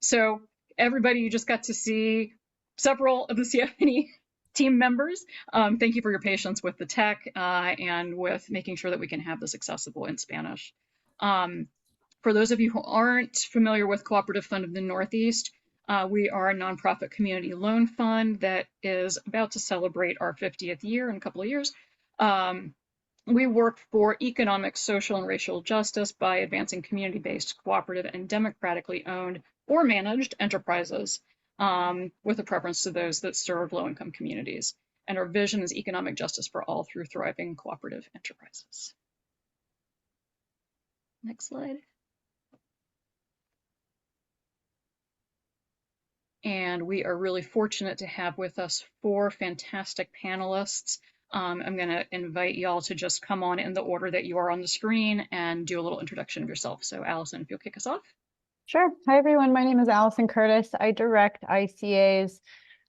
So everybody, you just got to see several of the CFNE team members. Thank you for your patience with the tech and with making sure that we can have this accessible in Spanish. For those of you who aren't familiar with Cooperative Fund of the Northeast, we are a nonprofit community loan fund that is about to celebrate our 50th year in a couple of years. We work for economic, social, and racial justice by advancing community-based, cooperative, and democratically owned or managed enterprises with a preference to those that serve low-income communities. And our vision is economic justice for all through thriving cooperative enterprises. Next slide. And we are really fortunate to have with us 4 fantastic panelists. I'm going to invite y'all to just come on in the order that you are on the screen and do a little introduction of yourself. So Allison, if you'll kick us off. Sure. Hi, everyone. My name is Allison Curtis. I direct ICA's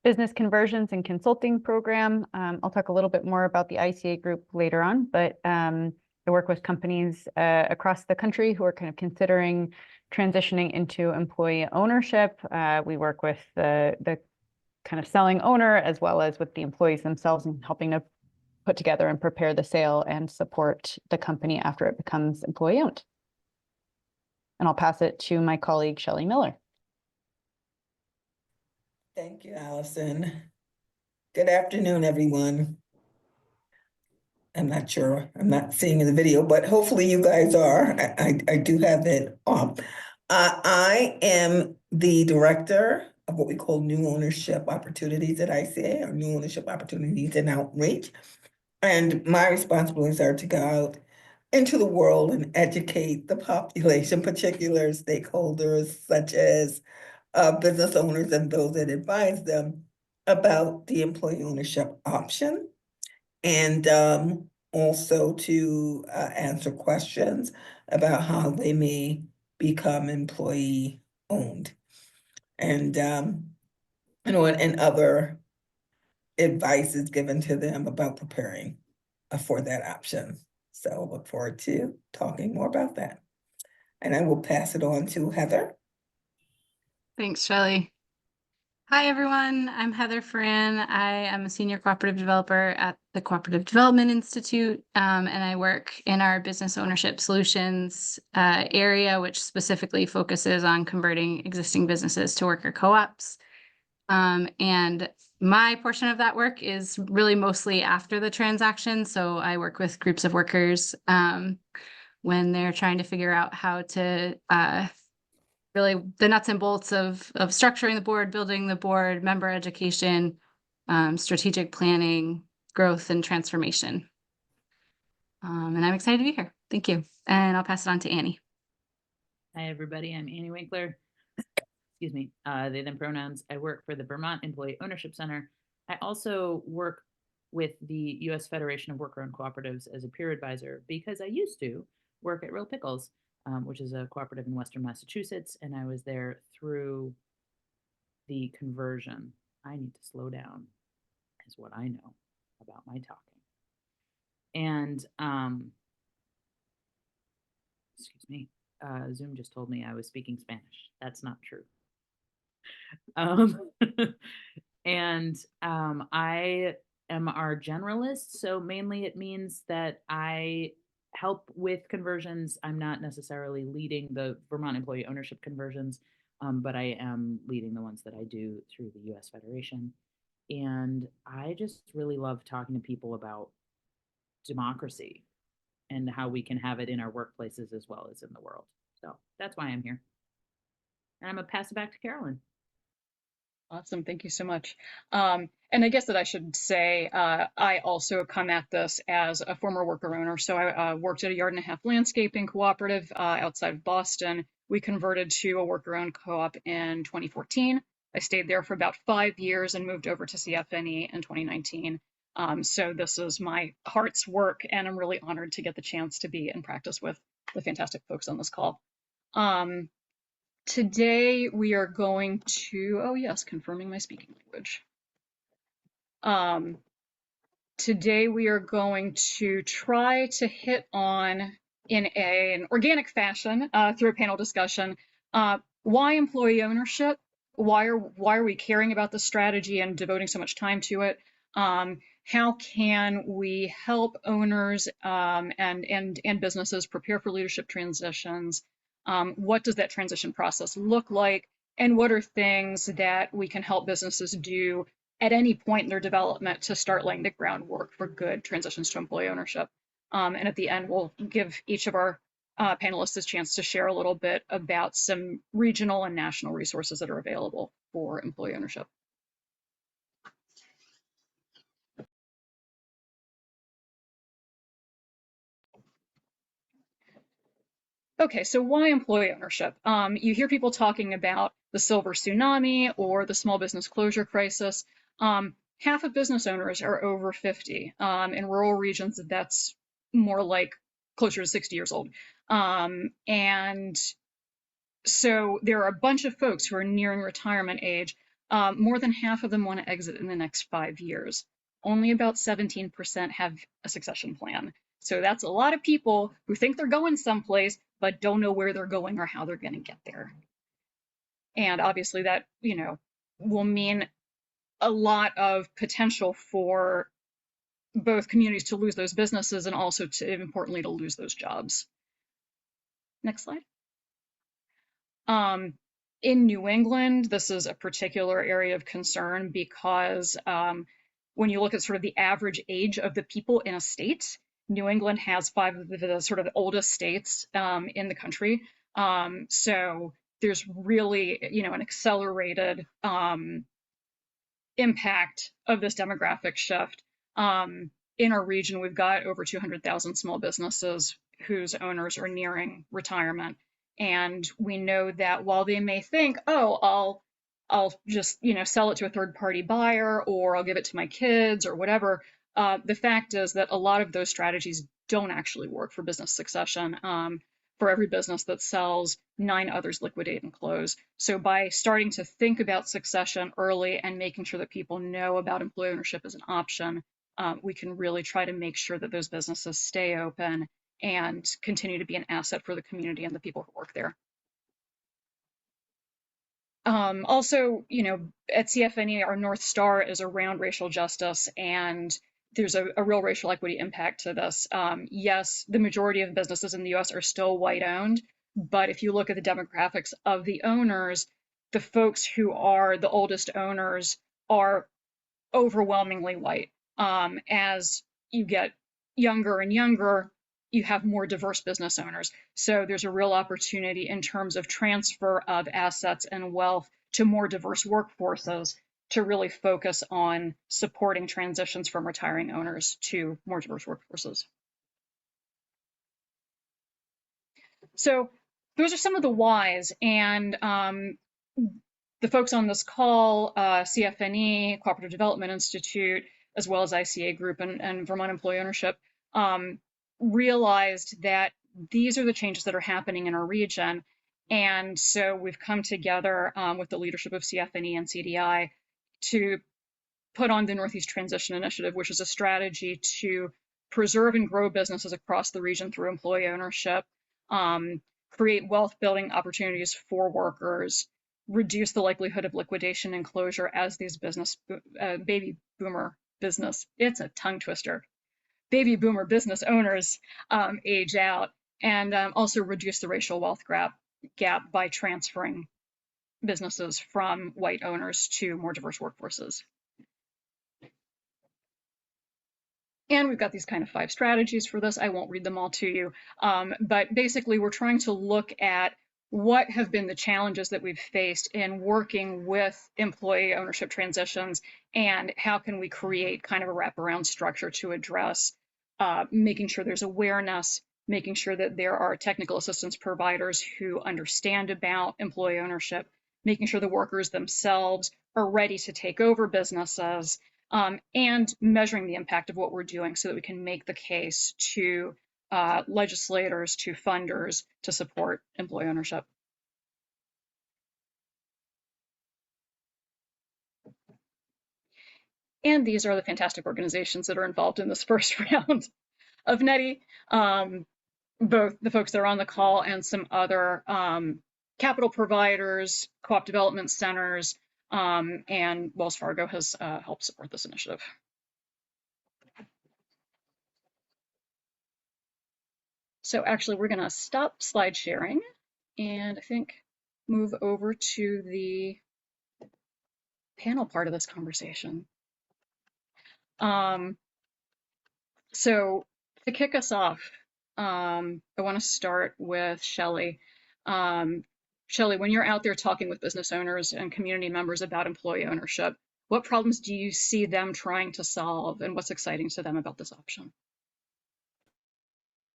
Business Conversions and Consulting Program. I'll talk a little bit more about the ICA Group later on, but I work with companies across the country who are kind of considering transitioning into employee ownership. We work with the kind of selling owner as well as with the employees themselves and helping to put together and prepare the sale and support the company after it becomes employee owned. And I'll pass it to my colleague, Shelley Miller. Thank you, Allison. Good afternoon, everyone. I'm not sure, I'm not seeing in the video, but hopefully you guys are. I do have it on. I am the director of what we call New Ownership Opportunities at ICA, or New Ownership Opportunities and Outreach. And my responsibilities are to go out into the world and educate the population, particular stakeholders such as business owners and those that advise them about the employee ownership option. And also to answer questions about how they may become employee owned. And, and other advice is given to them about preparing for that option. So look forward to talking more about that. And I will pass it on to Heather. Thanks, Shelley. Hi, everyone. I'm Heather Ferran. I am a senior cooperative developer at the Cooperative Development Institute, and I work in our business ownership solutions area, which specifically focuses on converting existing businesses to worker co-ops. And my portion of that work is really mostly after the transaction. So I work with groups of workers when they're trying to figure out how to really the nuts and bolts of structuring the board, building the board, member education, strategic planning, growth, and transformation. And I'm excited to be here. Thank you. And I'll pass it on to Annie. Hi, everybody. I'm Annie Winkler. Excuse me, they, them pronouns. I work for the Vermont Employee Ownership Center. I also work with the U.S. Federation of Worker-Owned Cooperatives as a peer advisor because I used to work at Real Pickles, which is a cooperative in Western Massachusetts, and I was there through the conversion. I need to slow down, is what I know about my talking. And, excuse me, Zoom just told me I was speaking Spanish. That's not true. And I am our generalist, so mainly it means that I help with conversions. I'm not necessarily leading the Vermont employee ownership conversions, but I am leading the ones that I do through the U.S. Federation. And I just really love talking to people about democracy and how we can have it in our workplaces as well as in the world. So that's why I'm here. And I'm gonna pass it back to Carolyn. Awesome. Thank you so much. And I guess that I should say, I also come at this as a former worker owner. So I worked at a 1.5 yard landscaping cooperative outside of Boston. We converted to a worker-owned co-op in 2014. I stayed there for about 5 years and moved over to CFNE in 2019. So this is my heart's work, and I'm really honored to get the chance to be in practice with the fantastic folks on this call. Today we are going to, oh yes, confirming my speaking language. Today we are going to try to hit on, in an organic fashion through a panel discussion, why employee ownership? Why are we caring about the strategy and devoting so much time to it? How can we help owners and businesses prepare for leadership transitions? What does that transition process look like? And what are things that we can help businesses do at any point in their development to start laying the groundwork for good transitions to employee ownership? And at the end, we'll give each of our panelists a chance to share a little bit about some regional and national resources that are available for employee ownership. Okay, so why employee ownership? You hear people talking about the silver tsunami or the small business closure crisis. Half of business owners are over 50. In rural regions, that's more like closer to 60 years old. And so there are a bunch of folks who are nearing retirement age. More than half of them want to exit in the next 5 years. Only about 17% have a succession plan. So that's a lot of people who think they're going someplace, but don't know where they're going or how they're going to get there. And obviously that, will mean a lot of potential for both communities to lose those businesses and also to, importantly, to lose those jobs. Next slide. In New England, this is a particular area of concern because when you look at sort of the average age of the people in a state, New England has 5 of the sort of oldest states in the country. So there's really, an accelerated impact of this demographic shift. In our region, we've got over 200,000 small businesses whose owners are nearing retirement. And we know that while they may think, oh, I'll just, sell it to a third-party buyer, or I'll give it to my kids or whatever, the fact is that a lot of those strategies don't actually work for business succession. For every business that sells, 9 others liquidate and close. So by starting to think about succession early and making sure that people know about employee ownership as an option, we can really try to make sure that those businesses stay open and continue to be an asset for the community and the people who work there. Also, at CFNE, our North Star is around racial justice, and there's a real racial equity impact to this. Yes, the majority of businesses in the US are still white owned, but if you look at the demographics of the owners, the folks who are the oldest owners are overwhelmingly white. As you get younger and younger, you have more diverse business owners. So there's a real opportunity in terms of transfer of assets and wealth to more diverse workforces to really focus on supporting transitions from retiring owners to more diverse workforces. So those are some of the whys, and the folks on this call, CFNE, Cooperative Development Institute, as well as ICA Group and Vermont Employee Ownership, realized that these are the changes that are happening in our region. And so we've come together with the leadership of CFNE and CDI to put on the Northeast Transition Initiative, which is a strategy to preserve and grow businesses across the region through employee ownership, create wealth building opportunities for workers, reduce the likelihood of liquidation and closure as these baby boomer business, it's a tongue twister, baby boomer business owners age out, and also reduce the racial wealth gap by transferring businesses from white owners to more diverse workforces. And we've got these kind of 5 strategies for this. I won't read them all to you, but basically we're trying to look at what have been the challenges that we've faced in working with employee ownership transitions, and how can we create kind of a wraparound structure to address making sure there's awareness, making sure that there are technical assistance providers who understand about employee ownership, making sure the workers themselves are ready to take over businesses, and measuring the impact of what we're doing so that we can make the case to legislators, to funders, to support employee ownership. And these are the fantastic organizations that are involved in this first round of NETI, both the folks that are on the call and some other capital providers, co-op development centers, and Wells Fargo has helped support this initiative. So actually, we're going to stop slide sharing and I think move over to the panel part of this conversation. So to kick us off, I want to start with Shelley. Shelley, when you're out there talking with business owners and community members about employee ownership, what problems do you see them trying to solve, and what's exciting to them about this option?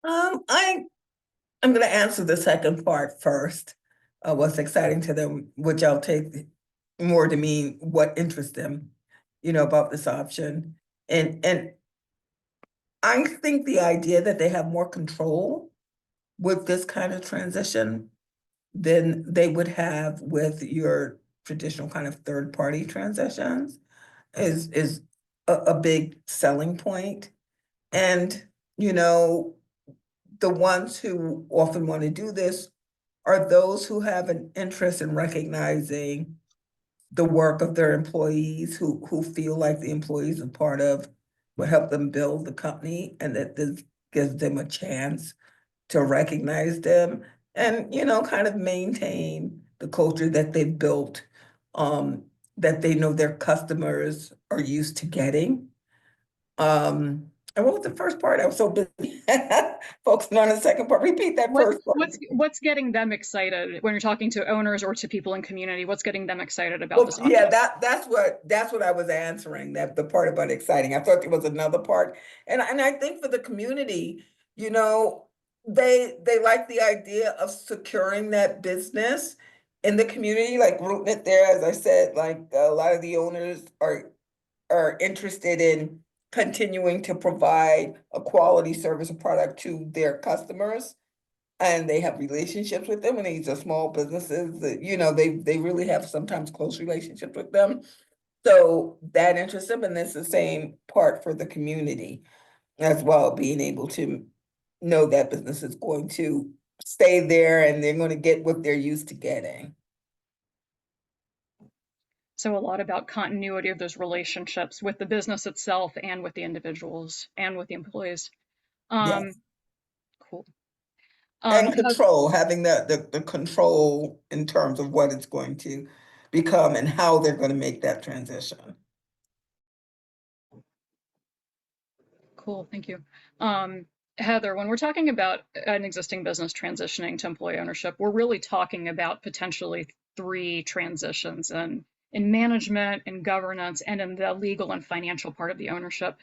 I'm going to answer the second part first. What's exciting to them, which I'll take more to mean what interests them, about this option. And I think the idea that they have more control with this kind of transition than they would have with your traditional kind of third-party transitions is a big selling point. And, the ones who often want to do this are those who have an interest in recognizing the work of their employees, who feel like the employees are part of what helped them build the company, and that this gives them a chance to recognize them and, kind of maintain the culture that they've built, that they know their customers are used to getting. And what was the first part? I was so busy focusing on the second part. Repeat that first part. What's getting them excited when you're talking to owners or to people in community? What's getting them excited about this option? Yeah, that's what I was answering, that the part about exciting. I thought there was another part. And I think for the community, they like the idea of securing that business in the community, like rooting it there. As I said, like a lot of the owners are interested in continuing to provide a quality service or product to their customers, and they have relationships with them, and these are small businesses that, they really have sometimes close relationships with them. So that interests them, and it's the same part for the community as well, being able to know that business is going to stay there and they're going to get what they're used to getting. So a lot about continuity of those relationships with the business itself and with the individuals and with the employees. Yes. Cool. And control, having the control in terms of what it's going to become and how they're going to make that transition. Cool, thank you. Heather, when we're talking about an existing business transitioning to employee ownership, we're really talking about potentially 3 transitions in management, in governance, and in the legal and financial part of the ownership.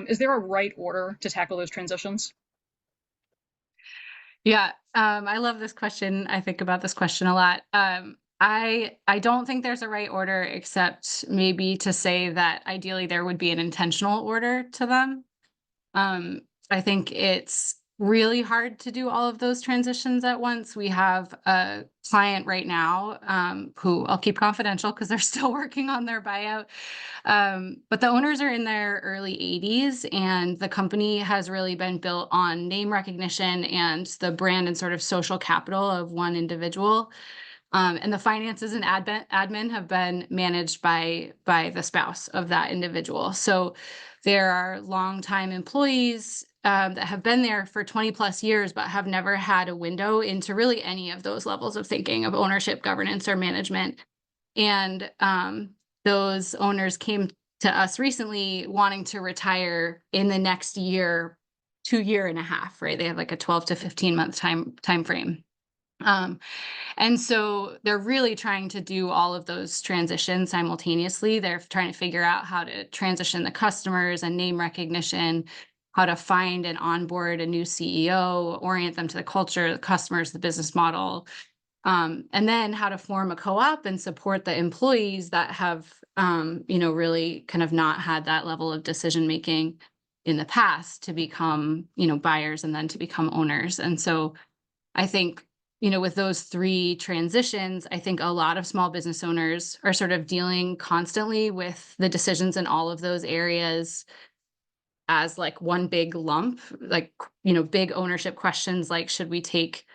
Is there a right order to tackle those transitions? Yeah, I love this question. I think about this question a lot. I don't think there's a right order, except maybe to say that ideally there would be an intentional order to them. I think it's really hard to do all of those transitions at once. We have a client right now, who I'll keep confidential because they're still working on their buyout. But the owners are in their early 80s, and the company has really been built on name recognition and the brand and sort of social capital of one individual. And the finances and admin have been managed by the spouse of that individual. So there are longtime employees that have been there for 20 plus years, but have never had a window into really any of those levels of thinking of ownership, governance, or management. And those owners came to us recently wanting to retire in the next year, 2.5 years, right? They have like a 12 to 15 month time frame. And so they're really trying to do all of those transitions simultaneously. They're trying to figure out how to transition the customers and name recognition, how to find and onboard a new CEO, orient them to the culture, the customers, the business model, and then how to form a co-op and support the employees that have, really kind of not had that level of decision making in the past to become, buyers and then to become owners. And so I think, with those 3 transitions, I think a lot of small business owners are sort of dealing constantly with the decisions in all of those areas as like one big lump, like, big ownership questions like, should we take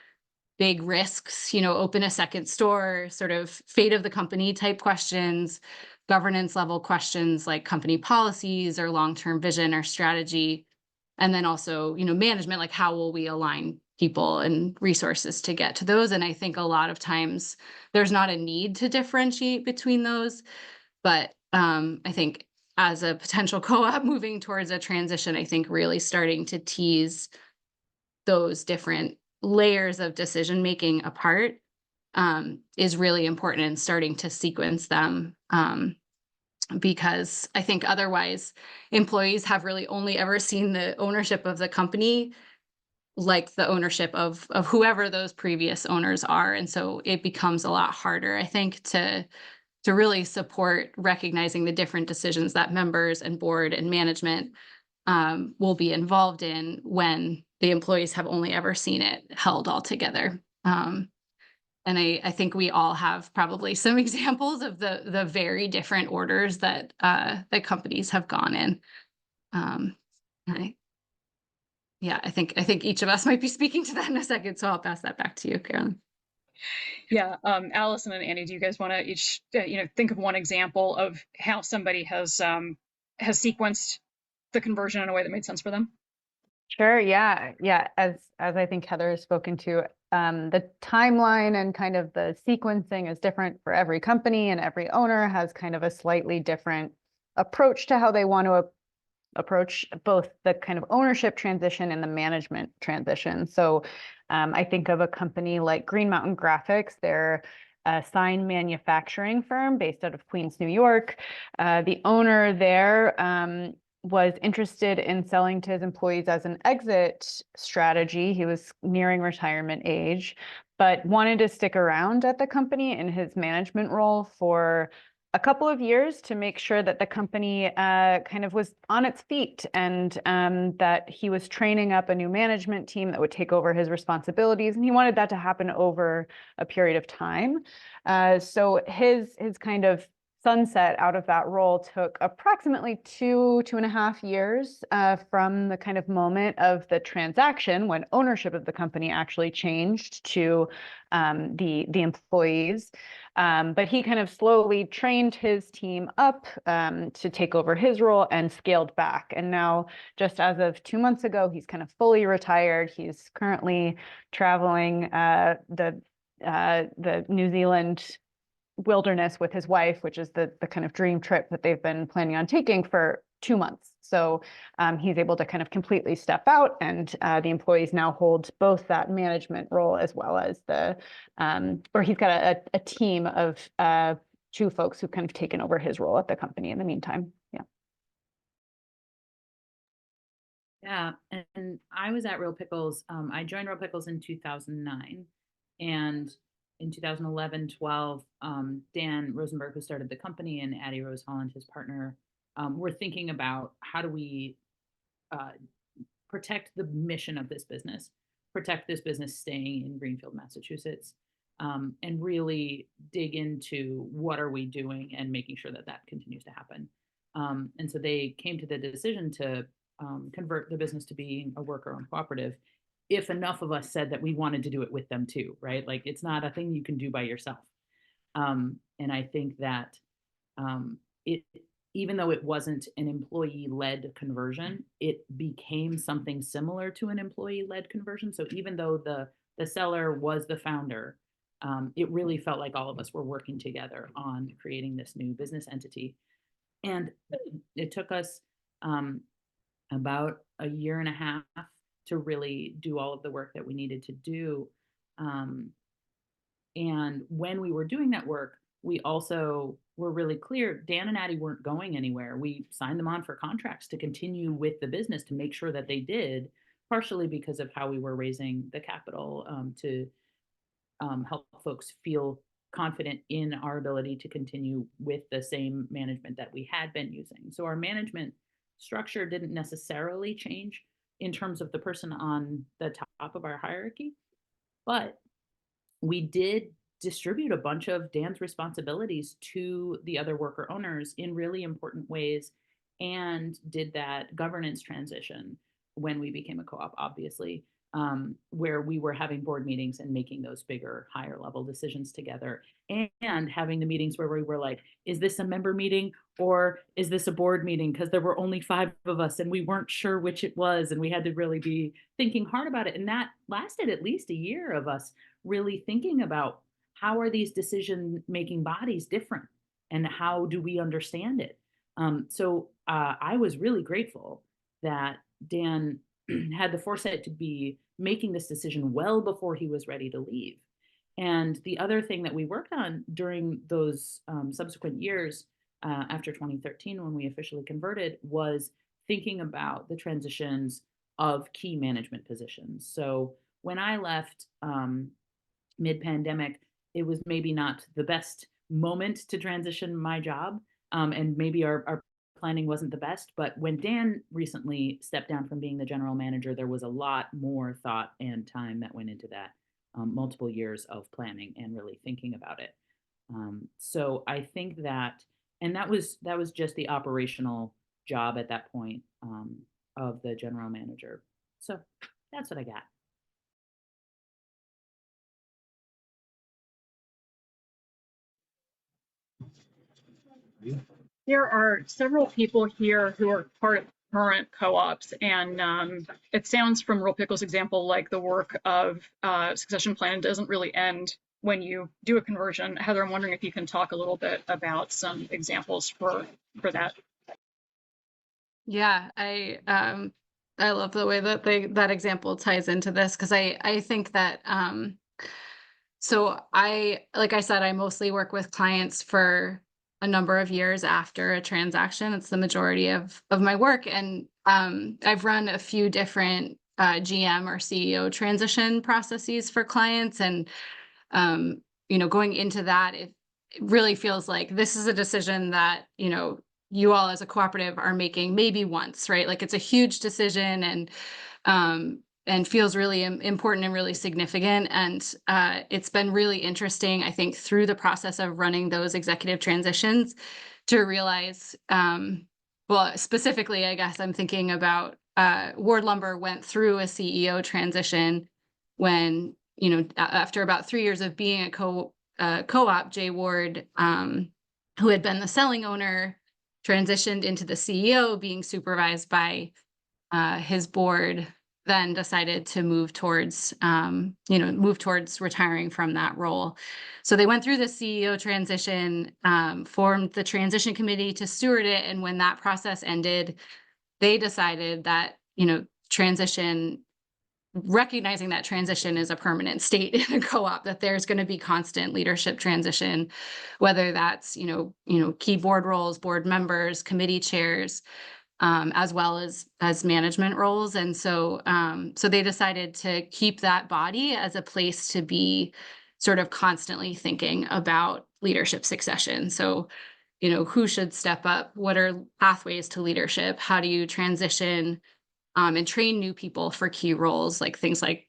big risks, open a second store, sort of fate of the company type questions, governance level questions like company policies or long-term vision or strategy. And then also, management, like how will we align people and resources to get to those? And I think a lot of times there's not a need to differentiate between those. But I think as a potential co-op moving towards a transition, I think really starting to tease those different layers of decision making apart is really important, and starting to sequence them, because I think otherwise employees have really only ever seen the ownership of the company like the ownership of whoever those previous owners are. And so it becomes a lot harder, I think, to really support recognizing the different decisions that members and board and management will be involved in when the employees have only ever seen it held all together. And I think we all have probably some examples of the very different orders that companies have gone in. I think each of us might be speaking to that in a second, so I'll pass that back to you, Carolyn. Yeah, Allison and Annie, do you guys want to each, think of one example of how somebody has sequenced the conversion in a way that made sense for them? Sure. Yeah. As I think Heather has spoken to, the timeline and kind of the sequencing is different for every company, and every owner has kind of a slightly different approach to how they want to approach both the kind of ownership transition and the management transition. So I think of a company like Green Mountain Graphics. They're a sign manufacturing firm based out of Queens, New York. The owner there was interested in selling to his employees as an exit strategy. He was nearing retirement age, but wanted to stick around at the company in his management role for a couple of years to make sure that the company kind of was on its feet, and that he was training up a new management team that would take over his responsibilities. And he wanted that to happen over a period of time. So his kind of sunset out of that role took approximately 2.5 years from the kind of moment of the transaction when ownership of the company actually changed to the employees. But he kind of slowly trained his team up to take over his role and scaled back. And now, just as of 2 months ago, he's kind of fully retired. He's currently traveling the New Zealand wilderness with his wife, which is the kind of dream trip that they've been planning on taking for 2 months. So he's able to kind of completely step out, and the employees now hold both that management role as well as or he's got a team of 2 folks who've kind of taken over his role at the company in the meantime. Yeah. Yeah, and I was at Real Pickles. I joined Real Pickles in 2009, and in 2011-12, Dan Rosenberg, who started the company, and Addie Rose Holland, his partner, were thinking about how do we protect the mission of this business, protect this business staying in Greenfield, Massachusetts, and really dig into what are we doing and making sure that that continues to happen. And so they came to the decision to convert the business to being a worker-owned cooperative, if enough of us said that we wanted to do it with them too, right? Like, it's not a thing you can do by yourself. And I think that even though it wasn't an employee-led conversion, it became something similar to an employee-led conversion. So even though the seller was the founder, it really felt like all of us were working together on creating this new business entity. And it took us about 1.5 years to really do all of the work that we needed to do. And when we were doing that work, we also were really clear, Dan and Addie weren't going anywhere. We signed them on for contracts to continue with the business to make sure that they did, partially because of how we were raising the capital to help folks feel confident in our ability to continue with the same management that we had been using. So our management structure didn't necessarily change in terms of the person on the top of our hierarchy, but we did distribute a bunch of Dan's responsibilities to the other worker owners in really important ways, and did that governance transition when we became a co-op, obviously, where we were having board meetings and making those bigger, higher level decisions together, and having the meetings where we were like, is this a member meeting or is this a board meeting? Because there were only 5 of us and we weren't sure which it was, and we had to really be thinking hard about it. And that lasted at least a year of us really thinking about, how are these decision-making bodies different and how do we understand it? So I was really grateful that Dan had the foresight to be making this decision well before he was ready to leave. And the other thing that we worked on during those subsequent years after 2013, when we officially converted, was thinking about the transitions of key management positions. So when I left mid-pandemic, it was maybe not the best moment to transition my job, and maybe our planning wasn't the best, but when Dan recently stepped down from being the general manager, there was a lot more thought and time that went into that, multiple years of planning and really thinking about it. So I think that, and that was just the operational job at that point, of the general manager. So that's what I got. There are several people here who are part of current co-ops, and it sounds from Real Pickle's example like the work of succession plan doesn't really end when you do a conversion. Heather, I'm wondering if you can talk a little bit about some examples for that. Yeah, I love the way that that example ties into this, because I think that so like I said, I mostly work with clients for a number of years after a transaction. It's the majority of my work, and I've run a few different GM or CEO transition processes for clients, and going into that, it really feels like this is a decision that you all as a cooperative are making maybe once, right? Like it's a huge decision, and feels really important and really significant. And it's been really interesting, I think, through the process of running those executive transitions to realize, well, specifically, I guess I'm thinking about Ward Lumber went through a CEO transition when, after about 3 years of being a co-op, Jay Ward, who had been the selling owner, transitioned into the CEO, being supervised by his board, then decided to move towards retiring from that role. So they went through the CEO transition, formed the transition committee to steward it. And when that process ended, they decided that, recognizing that transition is a permanent state in a co-op, that there's going to be constant leadership transition, whether that's, key board roles, board members, committee chairs, as well as management roles. And so they decided to keep that body as a place to be sort of constantly thinking about leadership succession. So, who should step up? What are pathways to leadership? How do you transition and train new people for key roles, like things like,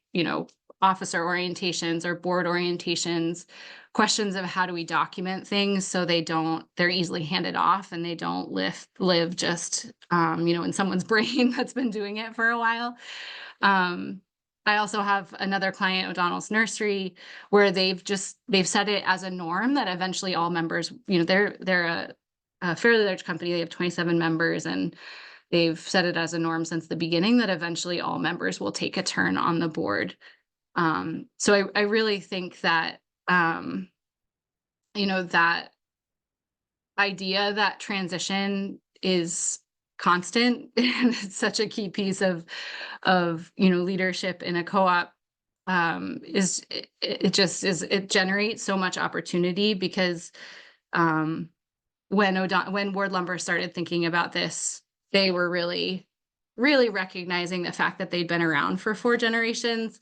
officer orientations or board orientations, questions of how do we document things so they're easily handed off and they don't live just, in someone's brain that's been doing it for a while. I also have another client, O'Donnell's Nursery, where they've set it as a norm that eventually all members, they're a fairly large company. They have 27 members, and they've set it as a norm since the beginning that eventually all members will take a turn on the board. So I really think that, that idea that transition is constant and it's such a key piece of leadership in a co-op, it generates so much opportunity, because when Ward Lumber started thinking about this, they were really, really recognizing the fact that they'd been around for 4 generations.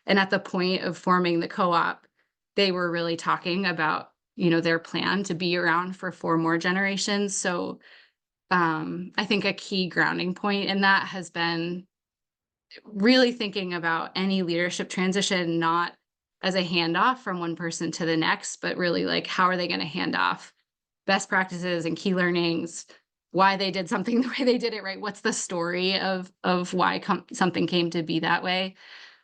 And at the point of forming the co-op, they were really talking about, their plan to be around for 4 more generations. So I think a key grounding point in that has been really thinking about any leadership transition, not as a handoff from one person to the next, but really like, how are they going to hand off best practices and key learnings, why they did something the way they did it, right? What's the story of why something came to be that way?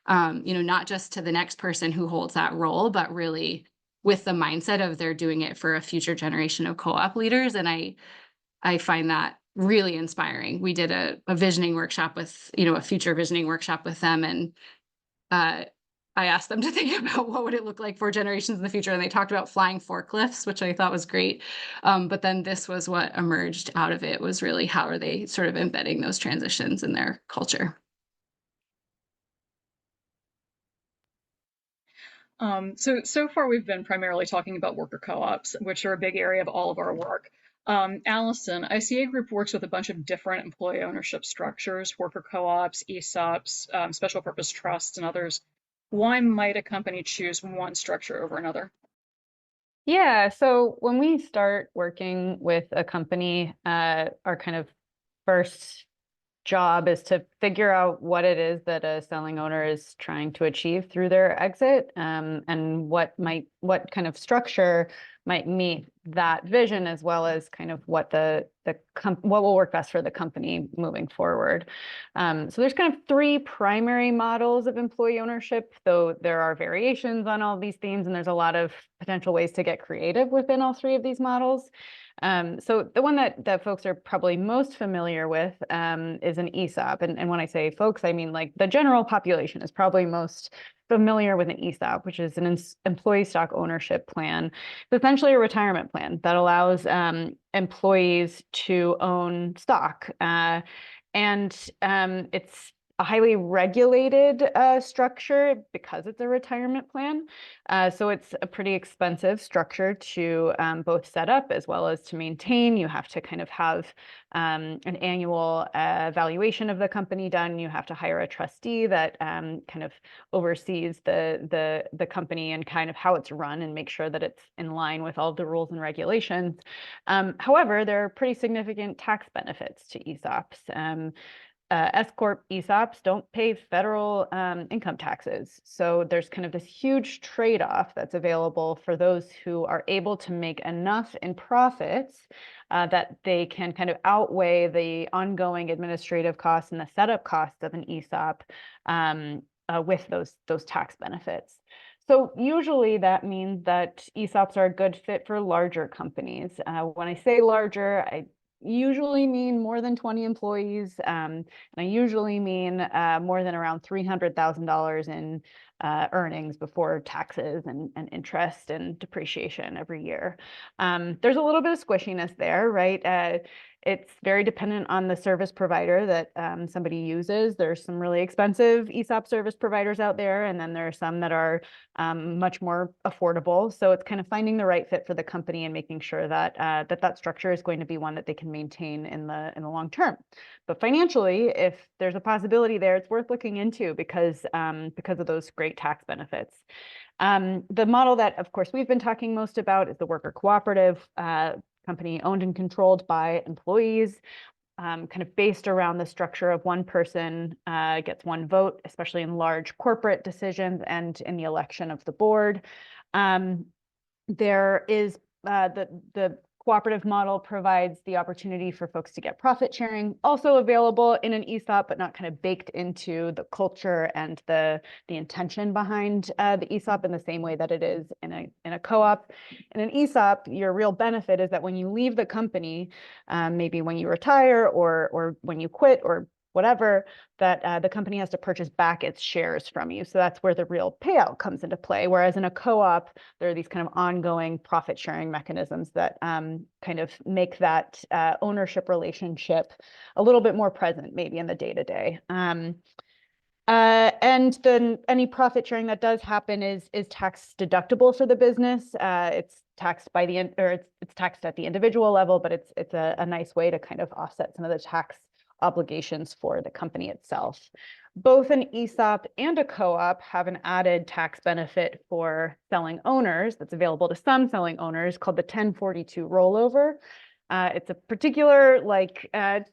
not just to the next person who holds that role, but really with the mindset of they're doing it for a future generation of co-op leaders. And I find that really inspiring. We did a visioning workshop with, a future visioning workshop with them. And I asked them to think about what would it look like for generations in the future. And they talked about flying forklifts, which I thought was great. But then this was what emerged out of it, was really how are they sort of embedding those transitions in their culture. So far we've been primarily talking about worker co-ops, which are a big area of all of our work. Allison, ICA Group works with a bunch of different employee ownership structures, worker co-ops, ESOPs, special purpose trusts, and others. Why might a company choose one structure over another? Yeah, so when we start working with a company, our kind of first job is to figure out what it is that a selling owner is trying to achieve through their exit, and what kind of structure might meet that vision, as well as kind of what what will work best for the company moving forward. So there's kind of three primary models of employee ownership, though there are variations on all these themes, and there's a lot of potential ways to get creative within all three of these models. So the one that folks are probably most familiar with is an ESOP. And when I say folks, I mean like the general population is probably most familiar with an ESOP, which is an employee stock ownership plan. It's essentially a retirement plan that allows employees to own stock. And it's a highly regulated structure because it's a retirement plan. So it's a pretty expensive structure to both set up as well as to maintain. You have to kind of have an annual valuation of the company done. You have to hire a trustee that kind of oversees the company and kind of how it's run and make sure that it's in line with all the rules and regulations. However, there are pretty significant tax benefits to ESOPs. S-Corp ESOPs don't pay federal income taxes. So there's kind of this huge trade-off that's available for those who are able to make enough in profits that they can kind of outweigh the ongoing administrative costs and the setup costs of an ESOP with those tax benefits. So usually that means that ESOPs are a good fit for larger companies. When I say larger, I usually mean more than 20 employees. And I usually mean more than around $300,000 in earnings before taxes and interest and depreciation every year. There's a little bit of squishiness there, right? It's very dependent on the service provider that somebody uses. There's some really expensive ESOP service providers out there, and then there are some that are much more affordable. So it's kind of finding the right fit for the company and making sure that that structure is going to be one that they can maintain in the long term. But financially, if there's a possibility there, it's worth looking into because of those great tax benefits. The model that, of course, we've been talking most about is the worker cooperative, company owned and controlled by employees, kind of based around the structure of one person gets one vote, especially in large corporate decisions and in the election of the board. There is the cooperative model provides the opportunity for folks to get profit sharing, also available in an ESOP, but not kind of baked into the culture and the intention behind the ESOP in the same way that it is in a co-op. In an ESOP, your real benefit is that when you leave the company, maybe when you retire or when you quit or whatever, that the company has to purchase back its shares from you. So that's where the real payout comes into play. Whereas in a co-op, there are these kind of ongoing profit sharing mechanisms that kind of make that ownership relationship a little bit more present, maybe in the day-to-day. And then any profit sharing that does happen is tax deductible for the business. It's taxed by it's taxed at the individual level, but it's a nice way to kind of offset some of the tax obligations for the company itself. Both an ESOP and a co-op have an added tax benefit for selling owners that's available to some selling owners called the 1042 rollover. It's a particular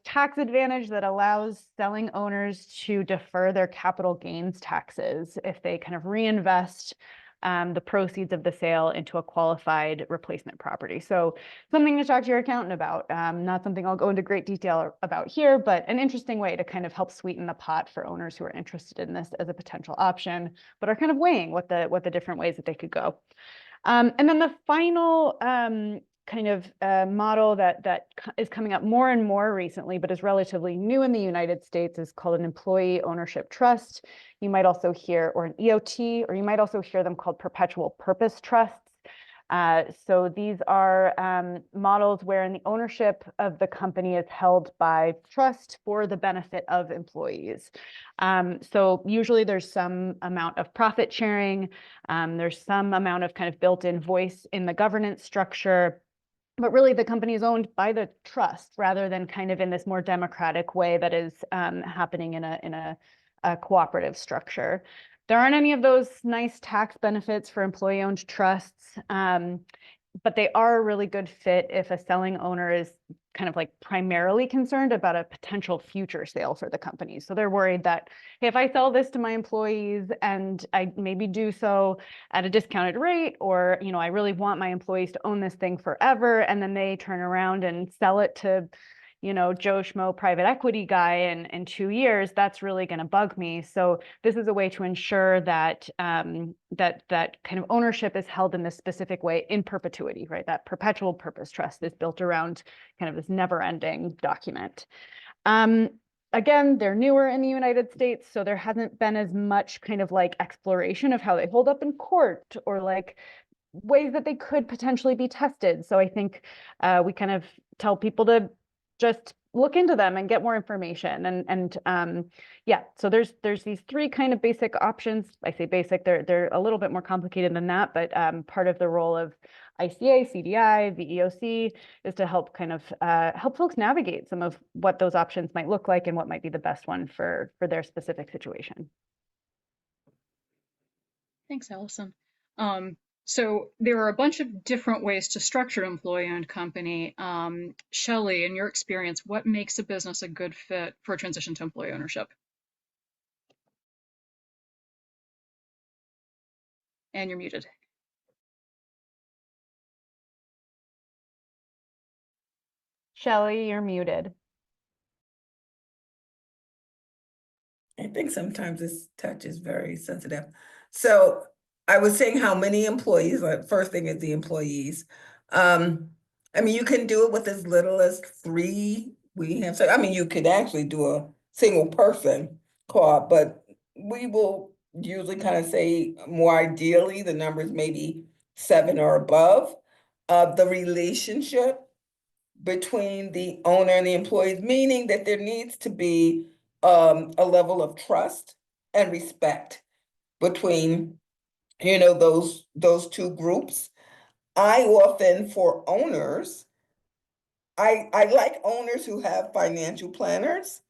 tax advantage that allows selling owners to defer their capital gains taxes if they kind of reinvest the proceeds of the sale into a qualified replacement property. So something to talk to your accountant about. Not something I'll go into great detail about here, but an interesting way to kind of help sweeten the pot for owners who are interested in this as a potential option, but are kind of weighing what the different ways that they could go. And then the final kind of model that is coming up more and more recently, but is relatively new in the United States, is called an employee ownership trust. You might also hear, or an EOT, or you might also hear them called perpetual purpose trusts. So these are models wherein the ownership of the company is held by trust for the benefit of employees. So usually there's some amount of profit sharing. There's some amount of kind of built-in voice in the governance structure. But really, the company is owned by the trust rather than kind of in this more democratic way that is happening in a cooperative structure. There aren't any of those nice tax benefits for employee-owned trusts, but they are a really good fit if a selling owner is kind of like primarily concerned about a potential future sale for the company. So they're worried that, hey, if I sell this to my employees and I maybe do so at a discounted rate, or, you know, I really want my employees to own this thing forever, and then they turn around and sell it to, you know, Joe Schmo private equity guy in 2 years, that's really going to bug me. So this is a way to ensure that that kind of ownership is held in this specific way in perpetuity, right? That perpetual purpose trust is built around kind of this never-ending document. Again, they're newer in the United States, so there hasn't been as much kind of like exploration of how they hold up in court, or like ways that they could potentially be tested. So I think we kind of tell people to just look into them and get more information. And yeah, so there's these 3 kind of basic options. I say basic, they're a little bit more complicated than that, but part of the role of ICA, CDI, VEOC is to help kind of help folks navigate some of what those options might look like and what might be the best one for their specific situation. Thanks, Allison. So there are a bunch of different ways to structure an employee-owned company. Shelley, in your experience, what makes a business a good fit for a transition to employee ownership? And you're muted. Shelley, you're muted. I think sometimes this touch is very sensitive. So I was saying how many employees, like first thing is the employees. I mean, you can do it with as little as 3. We have, so I mean, you could actually do a single person co-op, but we will usually kind of say more ideally, the numbers maybe 7 or above. The relationship between the owner and the employees, meaning that there needs to be a level of trust and respect between, you know, those 2 groups. I often, for owners, I like owners who have financial planners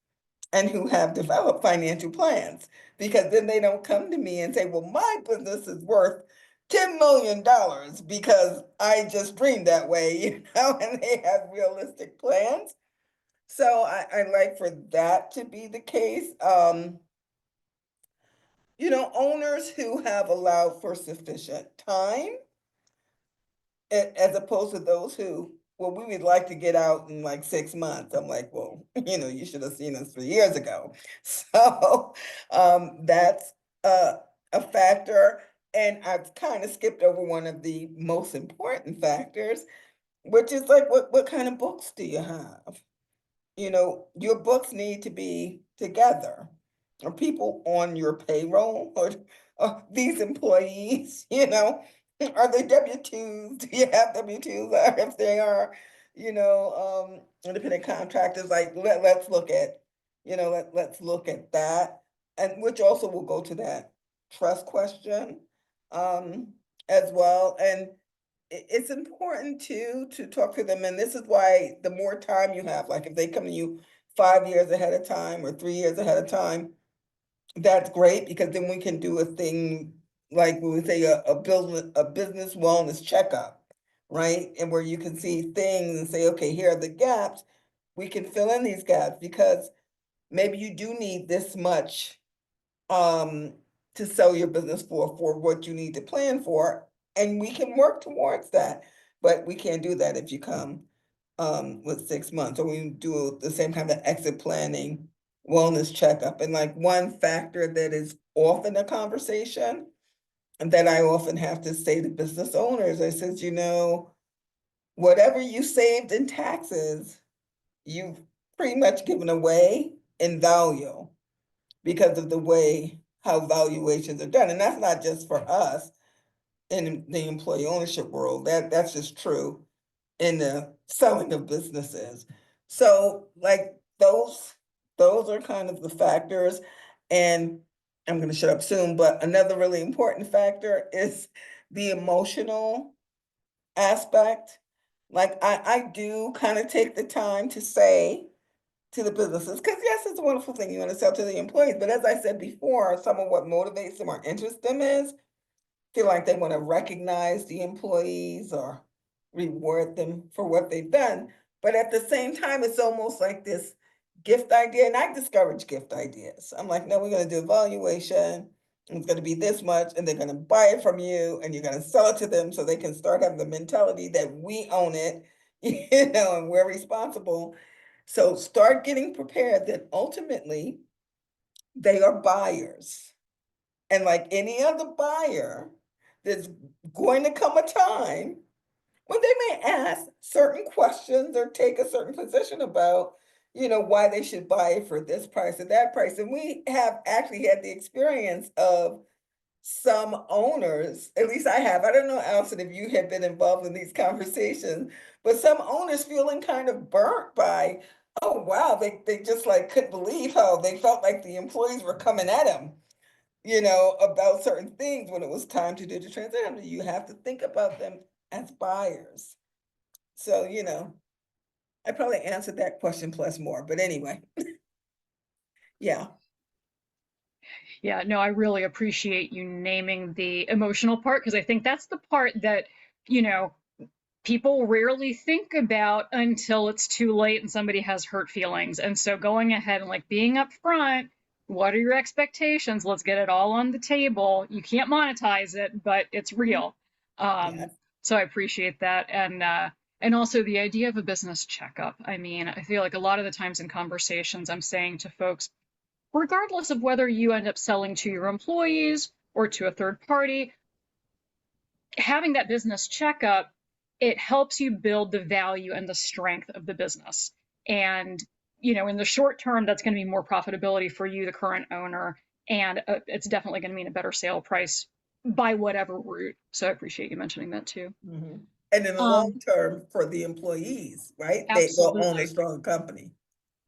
and who have developed financial plans, because then they don't come to me and say, well, my business is worth $10 million because I just dreamed that way, you know, and they have realistic plans. So I like for that to be the case. You know, owners who have allowed for sufficient time, as opposed to those who, well, we would like to get out in like 6 months. I'm like, well, you know, you should have seen us 3 years ago. So that's a factor. And I've kind of skipped over one of the most important factors, which is like, what kind of books do you have? You know, your books need to be together. Are people on your payroll, or these employees, you know, are they W-2s? Do you have W-2s? Or if they are, you know, independent contractors, like let's look at, you know, let's look at that. And which also will go to that trust question as well. And it's important to talk to them, and this is why the more time you have, like if they come to you 5 years ahead of time or 3 years ahead of time, that's great, because then we can do a thing like when we say a business wellness checkup, right? And where you can see things and say, okay, here are the gaps. We can fill in these gaps, because maybe you do need this much to sell your business for what you need to plan for, and we can work towards that. But we can't do that if you come with 6 months, or we do the same kind of exit planning, wellness checkup. And like one factor that is often a conversation, and that I often have to say to business owners, I says, you know, whatever you saved in taxes, you've pretty much given away in value because of the way how valuations are done. And that's not just for us in the employee ownership world. That's just true in the selling of businesses. So like those are kind of the factors. And I'm going to shut up soon, but another really important factor is the emotional aspect. Like I do kind of take the time to say to the businesses, because yes, it's a wonderful thing you want to sell to the employees, but as I said before, some of what motivates them or interests them is feel like they want to recognize the employees or reward them for what they've done. But at the same time, it's almost like this gift idea, and I discourage gift ideas. I'm like, no, we're going to do evaluation, and it's going to be this much, and they're going to buy it from you, and you're going to sell it to them so they can start having the mentality that we own it, you know, and we're responsible. So start getting prepared that ultimately they are buyers. And like any other buyer, there's going to come a time when they may ask certain questions or take a certain position about, you know, why they should buy it for this price or that price. And we have actually had the experience of some owners, at least I have, I don't know, Allison, if you have been involved in these conversations, but some owners feeling kind of burnt by, oh, wow, they just like couldn't believe how they felt like the employees were coming at them, you know, about certain things when it was time to do the transaction. You have to think about them as buyers. So, you know, I probably answered that question plus more, but anyway. Yeah. Yeah, no, I really appreciate you naming the emotional part, because I think that's the part that, you know, people rarely think about until it's too late and somebody has hurt feelings. And so going ahead and like being upfront, what are your expectations? Let's get it all on the table. You can't monetize it, but it's real. Yes. So I appreciate that. And also the idea of a business checkup. I mean, I feel like a lot of the times in conversations, I'm saying to folks, regardless of whether you end up selling to your employees or to a third party, having that business checkup, it helps you build the value and the strength of the business. And, you know, in the short term, that's going to be more profitability for you, the current owner, and it's definitely going to mean a better sale price by whatever route. So I appreciate you mentioning that too. Mm-hmm. And in the long term for the employees, right? They'll own a Absolutely. strong company.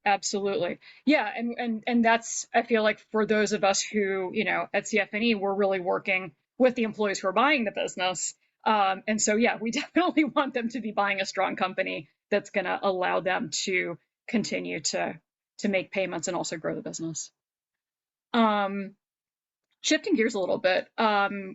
Absolutely. Yeah, and that's, I feel like for those of us who, you know, at CFNE, we're really working with the employees who are buying the business. And so yeah, we definitely want them to be buying a strong company that's going to allow them to continue to make payments and also grow the business. Shifting gears a little bit,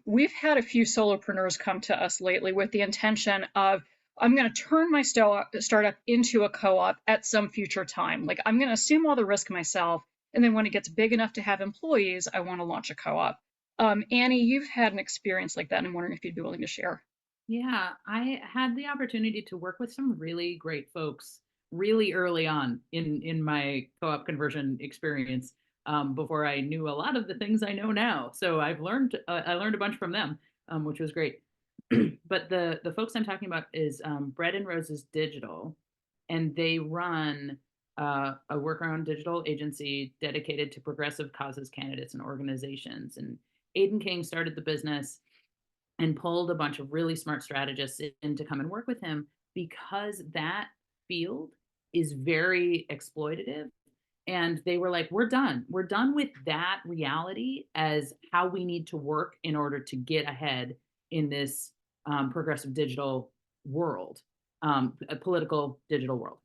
we've had a few solopreneurs come to us lately with the intention of, I'm going to turn my startup into a co-op at some future time. Like, I'm going to assume all the risk myself, and then when it gets big enough to have employees, I want to launch a co-op. Annie, you've had an experience like that, and I'm wondering if you'd be willing to share. Yeah, I had the opportunity to work with some really great folks really early on in my co-op conversion experience, before I knew a lot of the things I know now. So I learned a bunch from them, which was great. But the folks I'm talking about is Bread and Roses Digital, and they run a workaround digital agency dedicated to progressive causes, candidates, and organizations. And Aidan King started the business and pulled a bunch of really smart strategists in to come and work with him, because that field is very exploitative. And they were like, we're done. We're done with that reality as how we need to work in order to get ahead in this progressive digital world, a political digital world.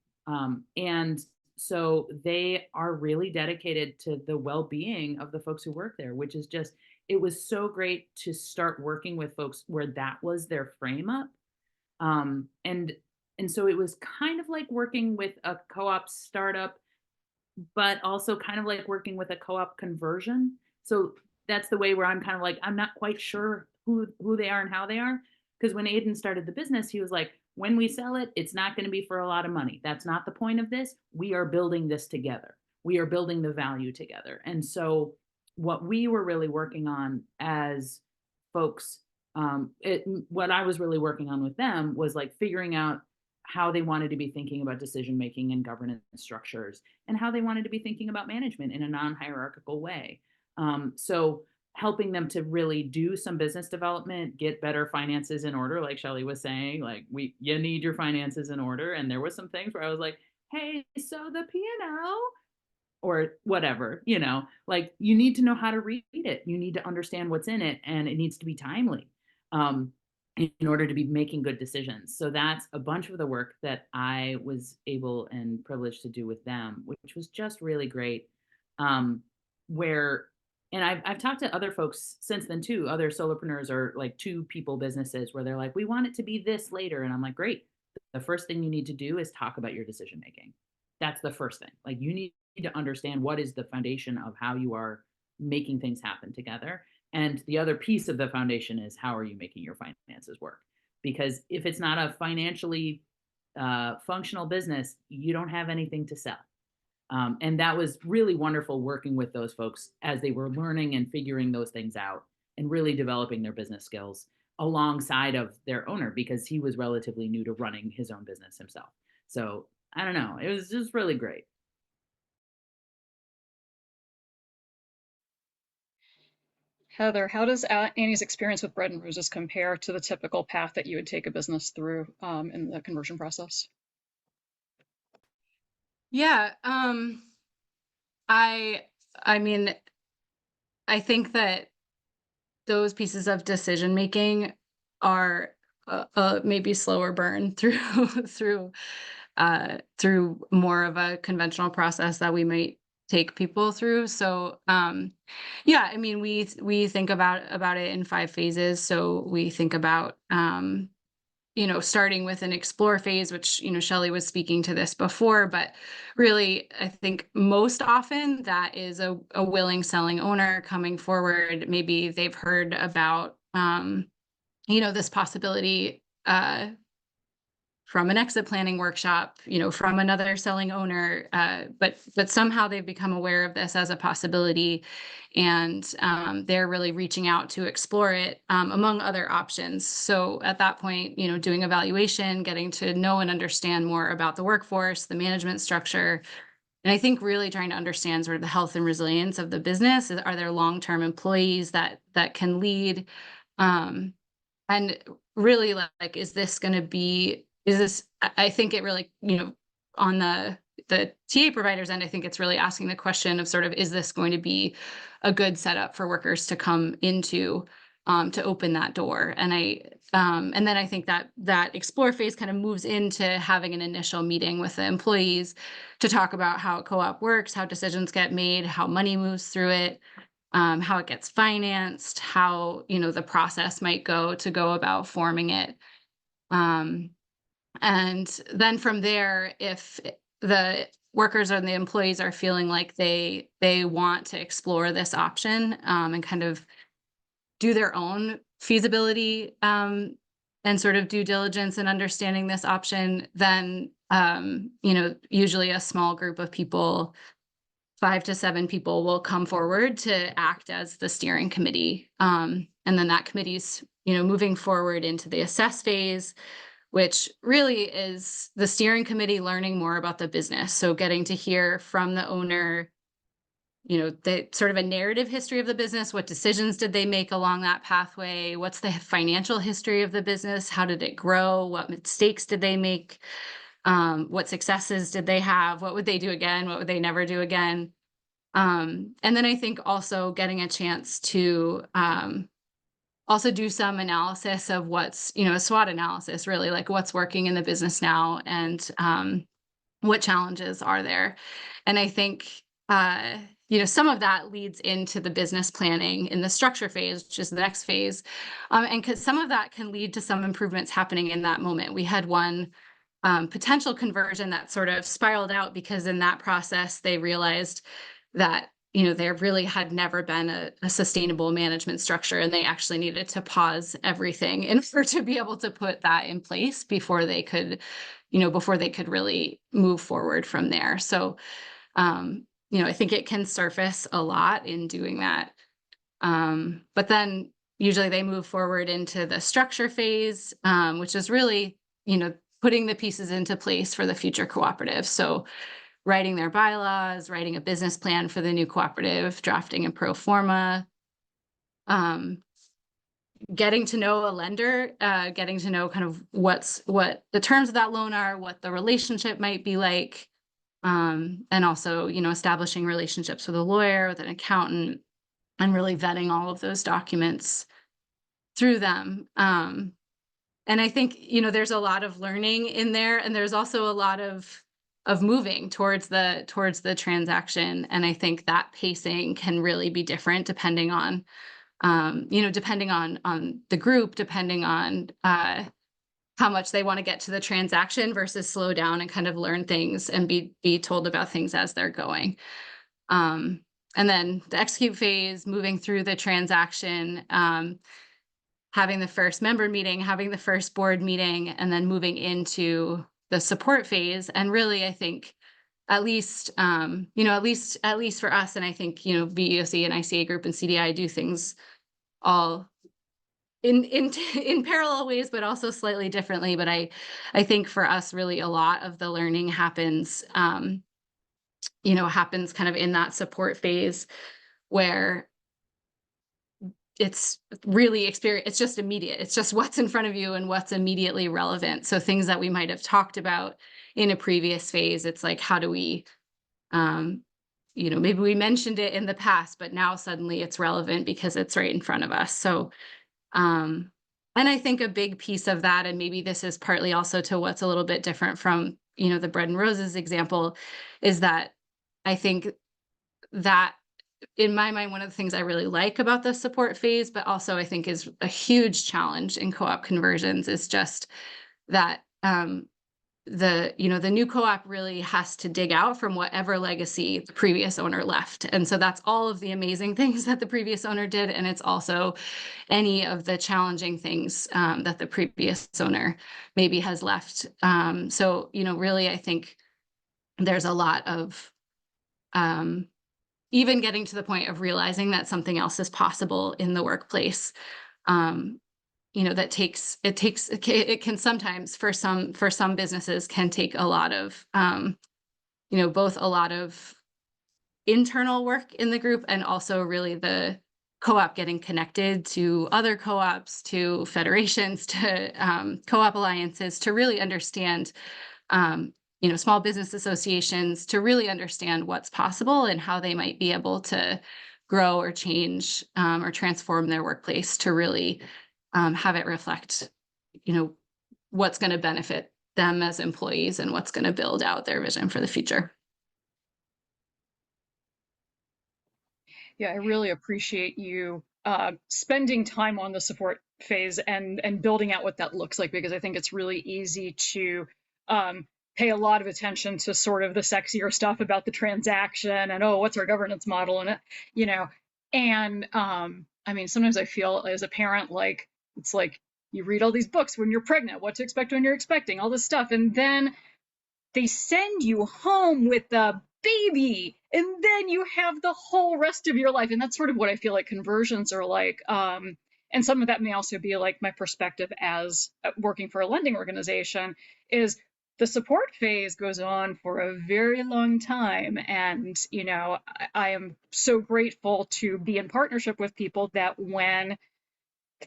And so they are really dedicated to the well-being of the folks who work there, which is just, it was so great to start working with folks where that was their frame up. And so it was kind of like working with a co-op startup, but also kind of like working with a co-op conversion. So that's the way where I'm kind of like, I'm not quite sure who they are and how they are. Because when Aiden started the business, he was like, when we sell it, it's not going to be for a lot of money. That's not the point of this. We are building this together. We are building the value together. And so what we were really working on as folks, what I was really working on with them was like figuring out how they wanted to be thinking about decision making and governance structures, and how they wanted to be thinking about management in a non-hierarchical way. So helping them to really do some business development, get better finances in order, like Shelley was saying, like you need your finances in order. And there was some things where I was like, hey, so the P&L or whatever, like you need to know how to read it. You need to understand what's in it, and it needs to be timely in order to be making good decisions. So that's a bunch of the work that I was able and privileged to do with them, which was just really great. And I've talked to other folks since then too, other solopreneurs or like 2-people businesses where they're like, we want it to be this later. And I'm like, great. The first thing you need to do is talk about your decision making. That's the first thing. Like you need to understand what is the foundation of how you are making things happen together. And the other piece of the foundation is how are you making your finances work? Because if it's not a financially functional business, you don't have anything to sell. And that was really wonderful working with those folks as they were learning and figuring those things out and really developing their business skills alongside of their owner, because he was relatively new to running his own business himself. So I don't know, it was just really great. Heather, how does Annie's experience with Bread and Roses compare to the typical path that you would take a business through in the conversion process? Yeah, I mean, I think that those pieces of decision making are maybe slower burn through more of a conventional process that we might take people through. So yeah, I mean, we think about it in 5 phases. So we think about starting with an explore phase, which, Shelley was speaking to this before, but really, I think most often that is a willing selling owner coming forward. Maybe they've heard about, this possibility from an exit planning workshop, from another selling owner, but somehow they've become aware of this as a possibility, and they're really reaching out to explore it among other options. So at that point, doing evaluation, getting to know and understand more about the workforce, the management structure, and I think really trying to understand sort of the health and resilience of the business. Are there long-term employees that can lead, and really like, is this going to be? I think it really, on the TA provider's end, I think it's really asking the question of sort of, is this going to be a good setup for workers to come into, to open that door? And and then I think that explore phase kind of moves into having an initial meeting with the employees to talk about how co-op works, how decisions get made, how money moves through it, how it gets financed, how, the process might go about forming it. And then from there, if the workers or the employees are feeling like they want to explore this option, and kind of do their own feasibility, and sort of due diligence and understanding this option, then, usually a small group of people, 5 to 7 people, will come forward to act as the steering committee. And then that committee's, moving forward into the assess phase, which really is the steering committee learning more about the business. So getting to hear from the owner, the sort of a narrative history of the business. What decisions did they make along that pathway? What's the financial history of the business? How did it grow? What mistakes did they make? What successes did they have? What would they do again? What would they never do again? And then I think also getting a chance to also do some analysis of what's, a SWOT analysis, really, like what's working in the business now, and what challenges are there. And I think, some of that leads into the business planning in the structure phase, which is the next phase. And because some of that can lead to some improvements happening in that moment. We had one potential conversion that sort of spiraled out because in that process, they realized that there really had never been a sustainable management structure, and they actually needed to pause everything in order to be able to put that in place before they could, really move forward from there. So, I think it can surface a lot in doing that. But then usually they move forward into the structure phase, which is really, putting the pieces into place for the future cooperative. So writing their bylaws, writing a business plan for the new cooperative, drafting a pro forma, getting to know a lender, getting to know kind of what the terms of that loan are, what the relationship might be like, and also, establishing relationships with a lawyer, with an accountant, and really vetting all of those documents through them. And I think, there's a lot of learning in there, and there's also a lot of moving towards the transaction. And I think that pacing can really be different depending on, depending on the group, depending on how much they want to get to the transaction versus slow down and kind of learn things and be told about things as they're going. And then the execute phase, moving through the transaction, having the first member meeting, having the first board meeting, and then moving into the support phase. And really, I think, at least for us, and I think, VEOC and ICA Group and CDI do things all in parallel ways, but also slightly differently. But I think for us, really a lot of the learning happens, happens kind of in that support phase, where it's really it's just immediate. It's just what's in front of you and what's immediately relevant. So things that we might have talked about in a previous phase, it's like, how do we, maybe we mentioned it in the past, but now suddenly it's relevant because it's right in front of us. So, and I think a big piece of that, and maybe this is partly also to what's a little bit different from, the bread and roses example, is that I think that, in my mind, one of the things I really like about the support phase, but also I think is a huge challenge in co-op conversions, is just that the new co-op really has to dig out from whatever legacy the previous owner left. And so that's all of the amazing things that the previous owner did, and it's also any of the challenging things that the previous owner maybe has left. So really, I think there's a lot of even getting to the point of realizing that something else is possible in the workplace, it can sometimes, for some businesses, can take a lot of, both a lot of internal work in the group, and also really the co-op getting connected to other co-ops, to federations, to co-op alliances, to really understand, small business associations, to really understand what's possible and how they might be able to grow or change or transform their workplace to really have it reflect, what's going to benefit them as employees and what's going to build out their vision for the future. Yeah, I really appreciate you spending time on the support phase and building out what that looks like, because I think it's really easy to pay a lot of attention to sort of the sexier stuff about the transaction and, oh, what's our governance model, and and I mean, sometimes I feel as a parent, like, it's like you read all these books when you're pregnant, what to expect when you're expecting, all this stuff, and then they send you home with the baby, and then you have the whole rest of your life. And that's sort of what I feel like conversions are like. And some of that may also be like my perspective as working for a lending organization, is the support phase goes on for a very long time. And, I am so grateful to be in partnership with people that when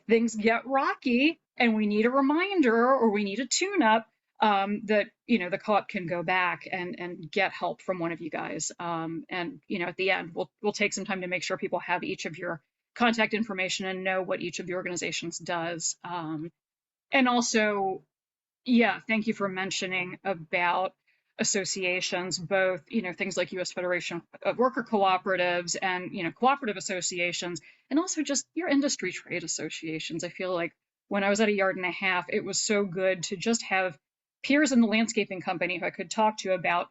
things get rocky and we need a reminder or we need a tune-up, that the co-op can go back and get help from one of you guys. And at the end, we'll take some time to make sure people have each of your contact information and know what each of the organizations does. And also, yeah, thank you for mentioning about associations, both, things like U.S. Federation of Worker Cooperatives and, cooperative associations, and also just your industry trade associations. I feel like when I was at a yard and a half, it was so good to just have peers in the landscaping company who I could talk to about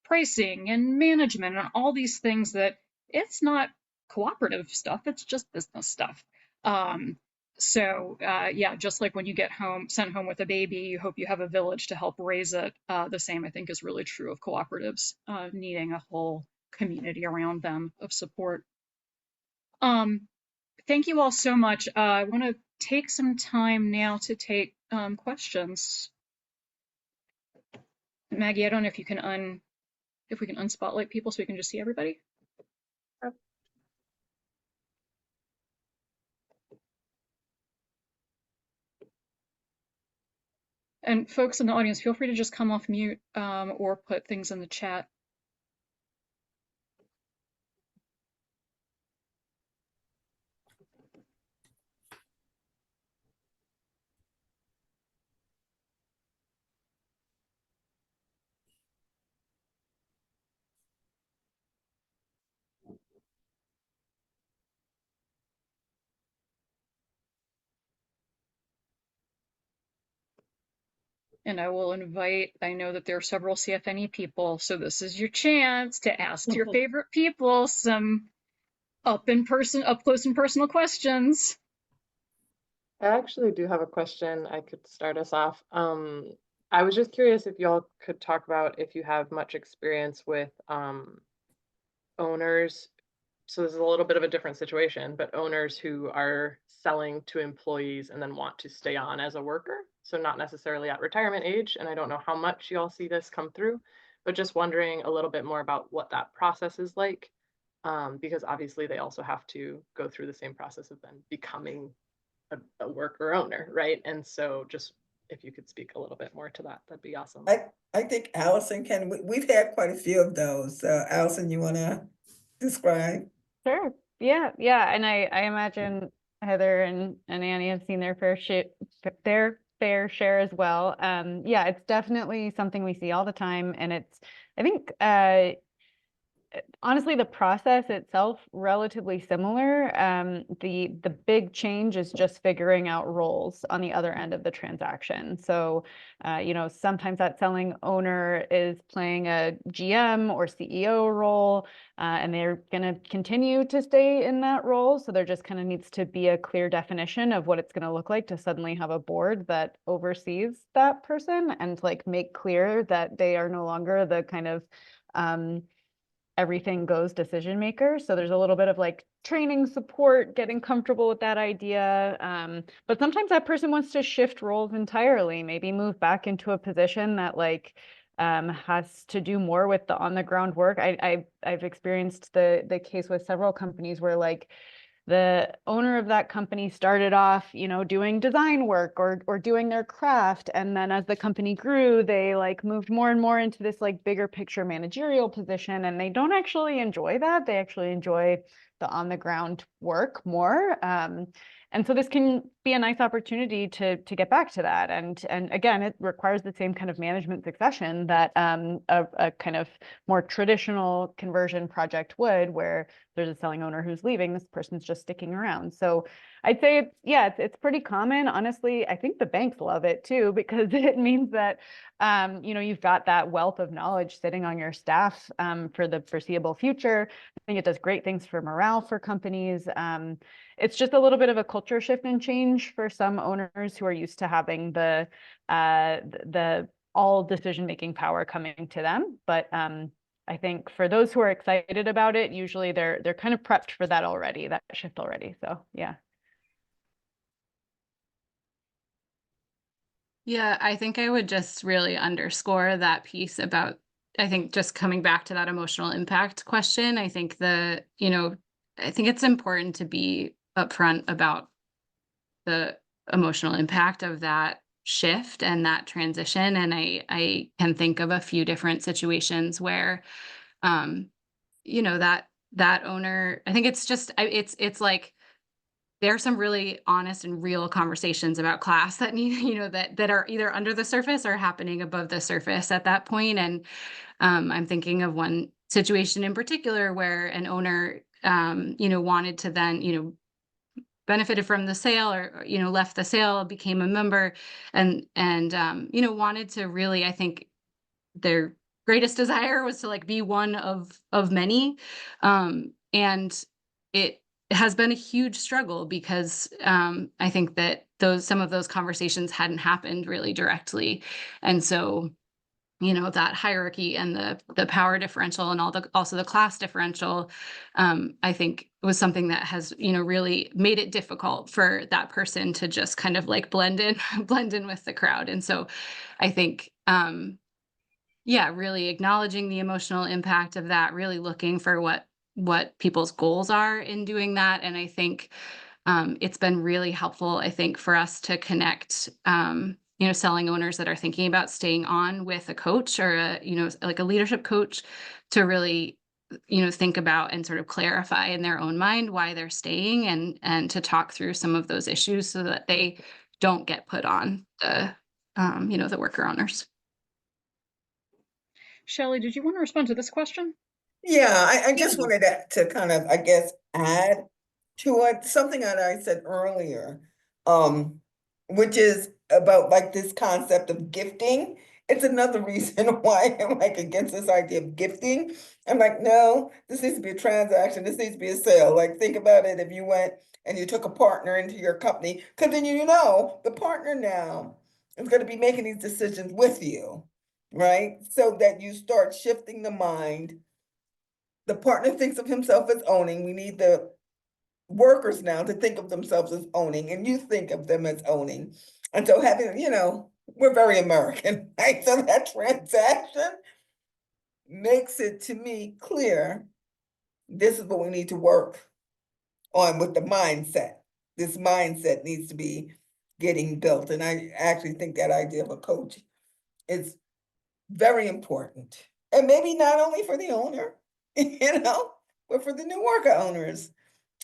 pricing and management and all these things that, it's not cooperative stuff, it's just business stuff. Yeah, just like when you get sent home with a baby, you hope you have a village to help raise it. The same, I think, is really true of cooperatives, needing a whole community around them of support. Thank you all so much. I want to take some time now to take questions. Maggie, I don't know if you can if we can unspotlight people so we can just see everybody. And folks in the audience, feel free to just come off mute or put things in the chat. And I will invite, I know that there are several CFNE people, so this is your chance to ask your favorite people some up close and personal questions. I actually do have a question. I could start us off. I was just curious if y'all could talk about if you have much experience with owners. So this is a little bit of a different situation, but owners who are selling to employees and then want to stay on as a worker. So not necessarily at retirement age. And I don't know how much y'all see this come through, but just wondering a little bit more about what that process is like. Because obviously they also have to go through the same process of then becoming a worker owner, right? And so just if you could speak a little bit more to that, that'd be awesome. I think Allison can, we've had quite a few of those. Allison, you want to describe? Sure. Yeah. Yeah. And I imagine Heather and Annie have seen their fair share as well. Yeah, it's definitely something we see all the time. And it's, I think, honestly, the process itself relatively similar. The big change is just figuring out roles on the other end of the transaction. So, sometimes that selling owner is playing a GM or CEO role, and they're going to continue to stay in that role. So there just kind of needs to be a clear definition of what it's going to look like to suddenly have a board that oversees that person and like make clear that they are no longer the kind of everything goes decision maker. So there's a little bit of like training support, getting comfortable with that idea. But sometimes that person wants to shift roles entirely, maybe move back into a position that like has to do more with the on the ground work. I've experienced the case with several companies where like the owner of that company started off, doing design work or doing their craft. And then as the company grew, they like moved more and more into this like bigger picture managerial position. And they don't actually enjoy that. They actually enjoy the on the ground work more. And so this can be a nice opportunity to get back to that. And again, it requires the same kind of management succession that a kind of more traditional conversion project would, where there's a selling owner who's leaving, this person's just sticking around. So I'd say, it's pretty common. Honestly, I think the banks love it too, because it means that, you've got that wealth of knowledge sitting on your staff for the foreseeable future. I think it does great things for morale for companies. It's just a little bit of a culture shift and change for some owners who are used to having the all decision-making power coming to them. But I think for those who are excited about it, usually they're kind of prepped for that already, that shift already. So yeah. Yeah, I think I would just really underscore that piece about, I think just coming back to that emotional impact question, I think I think it's important to be upfront about the emotional impact of that shift and that transition. And I can think of a few different situations where, that owner, I think it's just, it's like, there are some really honest and real conversations about class that need, that are either under the surface or happening above the surface at that point. And I'm thinking of one situation in particular where an owner, wanted to then, benefited from the sale or, left the sale, became a member and, wanted to really, I think their greatest desire was to like be one of many. And it has been a huge struggle because I think that some of those conversations hadn't happened really directly. And so, that hierarchy and the power differential and also the class differential, I think was something that has, really made it difficult for that person to just kind of like blend in, blend in with the crowd. And so I think, really acknowledging the emotional impact of that, really looking for what people's goals are in doing that. And I think it's been really helpful, I think, for us to connect, selling owners that are thinking about staying on with a coach or like a leadership coach to really, think about and sort of clarify in their own mind why they're staying and to talk through some of those issues so that they don't get put on the worker owners. Shelley, did you want to respond to this question? Yeah, I just wanted to kind of, I guess, add to it something that I said earlier, which is about like this concept of gifting. It's another reason why I'm like against this idea of gifting. I'm like, no, this needs to be a transaction. This needs to be a sale. Like, think about it if you went and you took a partner into your company, because then the partner now is going to be making these decisions with you, right? So that you start shifting the mind. The partner thinks of himself as owning. We need the workers now to think of themselves as owning, and you think of them as owning. And so having, we're very American, right? So that transaction makes it, to me, clear, this is what we need to work on with the mindset. This mindset needs to be getting built. And I actually think that idea of a coach is very important. And maybe not only for the owner, but for the new worker owners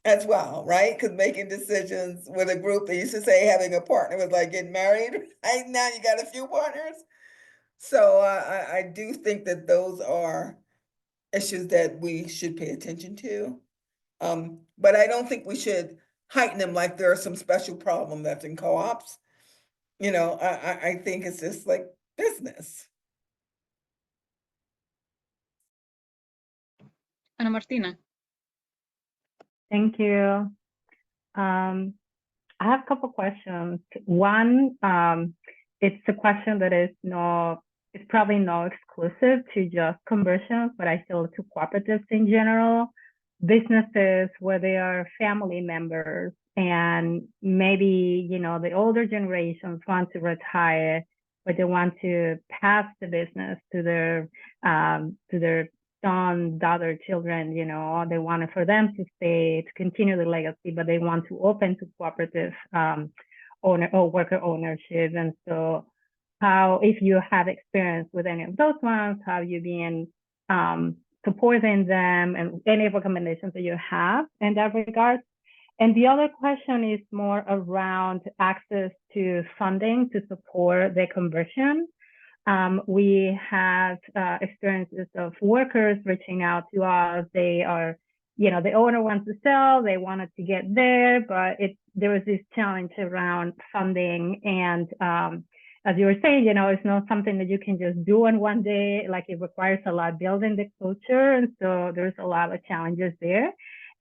as well, right? Because making decisions with a group, they used to say having a partner was like getting married. Right now you got a few partners. So I do think that those are issues that we should pay attention to. But I don't think we should heighten them like there are some special problem that's in co-ops. I think it's just like business. Ana Martina. Thank you. I have a couple questions. One, it's a question that it's probably not exclusive to just conversions, but I feel to cooperatives in general, businesses where they are family members and maybe, the older generations want to retire, but they want to pass the business to their son, daughter, children, they want it for them to stay, to continue the legacy, but they want to open to cooperative owner or worker ownership. And so if you have experience with any of those ones, how you been supporting them and any recommendations that you have in that regard. And the other question is more around access to funding to support the conversion. We have experiences of workers reaching out to us. They are, the owner wants to sell, they wanted to get there, but there was this challenge around funding. And as you were saying, it's not something that you can just do in one day. Like, it requires a lot building the culture. And so there's a lot of challenges there.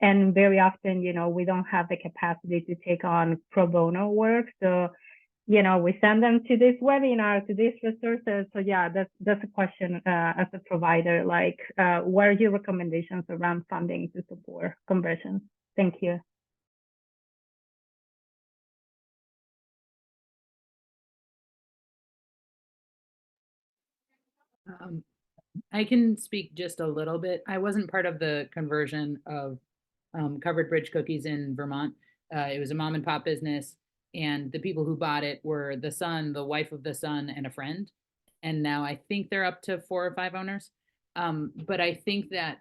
And very often, we don't have the capacity to take on pro bono work. So we send them to this webinar, to these resources. So yeah, that's a question as a provider, like what are your recommendations around funding to support conversions? Thank you. I can speak just a little bit. I wasn't part of the conversion of Covered Bridge Cookies in Vermont. It was a mom and pop business. And the people who bought it were the son, the wife of the son, and a friend. And now I think they're up to 4 or 5 owners. But I think that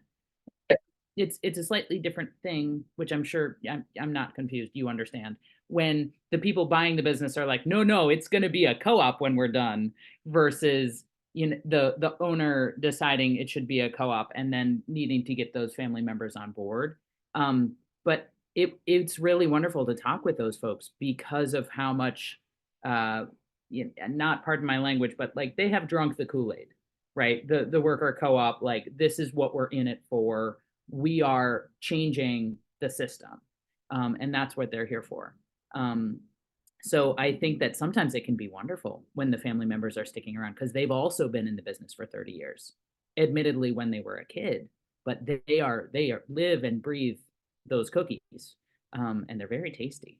it's a slightly different thing, which I'm sure I'm not confused. You understand when the people buying the business are like, no, it's going to be a co-op when we're done, versus the owner deciding it should be a co-op and then needing to get those family members on board. But it's really wonderful to talk with those folks because of how much, not pardon my language, but like they have drunk the Kool-Aid, right? The worker co-op, like, this is what we're in it for. we are changing the system. And that's what they're here for. So I think that sometimes it can be wonderful when the family members are sticking around because they've also been in the business for 30 years, admittedly when they were a kid, but they are live and breathe those cookies, and they're very tasty.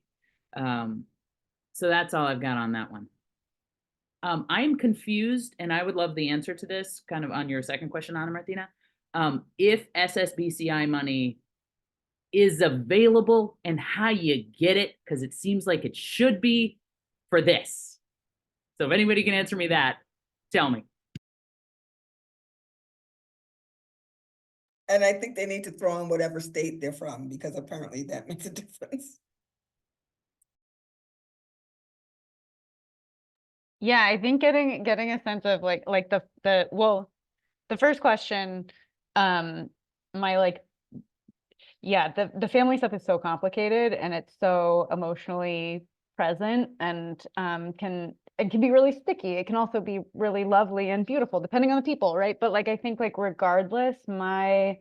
So that's all I've got on that one. I'm confused, and I would love the answer to this, kind of on your second question, Ana Martina. If SSBCI money is available and how you get it, because it seems like it should be for this. So if anybody can answer me that, tell me. And I think they need to throw in whatever state they're from, because apparently that makes a difference. Yeah, I think getting a sense of like the first question, the family stuff is so complicated and it's so emotionally present and can be really sticky. It can also be really lovely and beautiful depending on the people, right? But like I think like regardless, my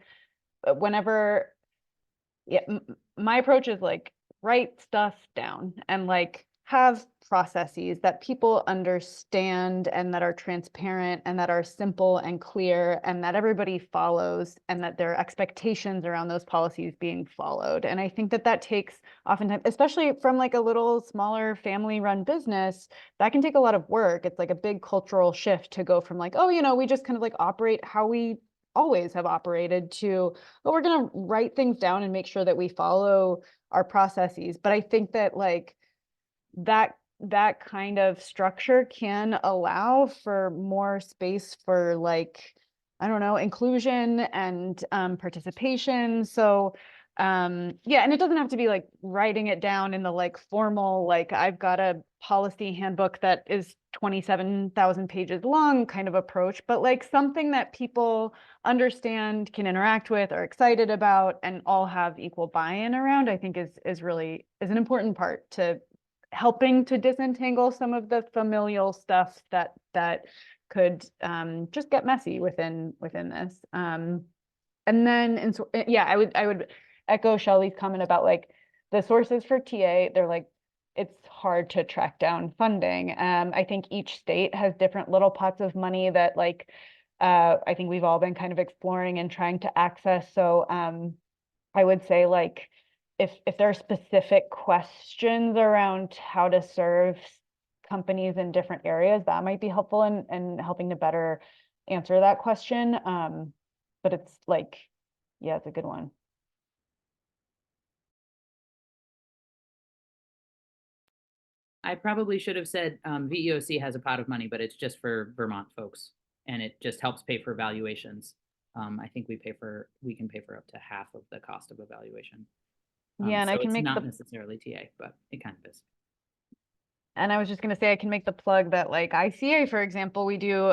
approach is like write stuff down and like have processes that people understand and that are transparent and that are simple and clear and that everybody follows and that there are expectations around those policies being followed. And I think that takes oftentimes, especially from like a little smaller family run business, that can take a lot of work. It's like a big cultural shift to go from like, oh, we just kind of like operate how we always have operated to, but we're going to write things down and make sure that we follow our processes. But I think that like that kind of structure can allow for more space for like, I don't know, inclusion and participation. So and it doesn't have to be like writing it down in the like formal, like I've got a policy handbook that is 27,000 pages long kind of approach, but like something that people understand, can interact with, are excited about, and all have equal buy-in around, I think is an important part to helping to disentangle some of the familial stuff that could just get messy within this. And then, I would echo Shelley's comment about like the sources for TA. They're like, it's hard to track down funding. I think each state has different little pots of money that like, I think we've all been kind of exploring and trying to access. So I would say like, if there are specific questions around how to serve companies in different areas, that might be helpful in helping to better answer that question. But it's like, yeah, it's a good one. I probably should have said VEOC has a pot of money, but it's just for Vermont folks, and it just helps pay for valuations. I think we can pay for up to half of the cost of evaluation. Yeah, and so I can it's make not necessarily TA, but it kind of is. And I was just going to say, I can make the plug that like ICA, for example, we do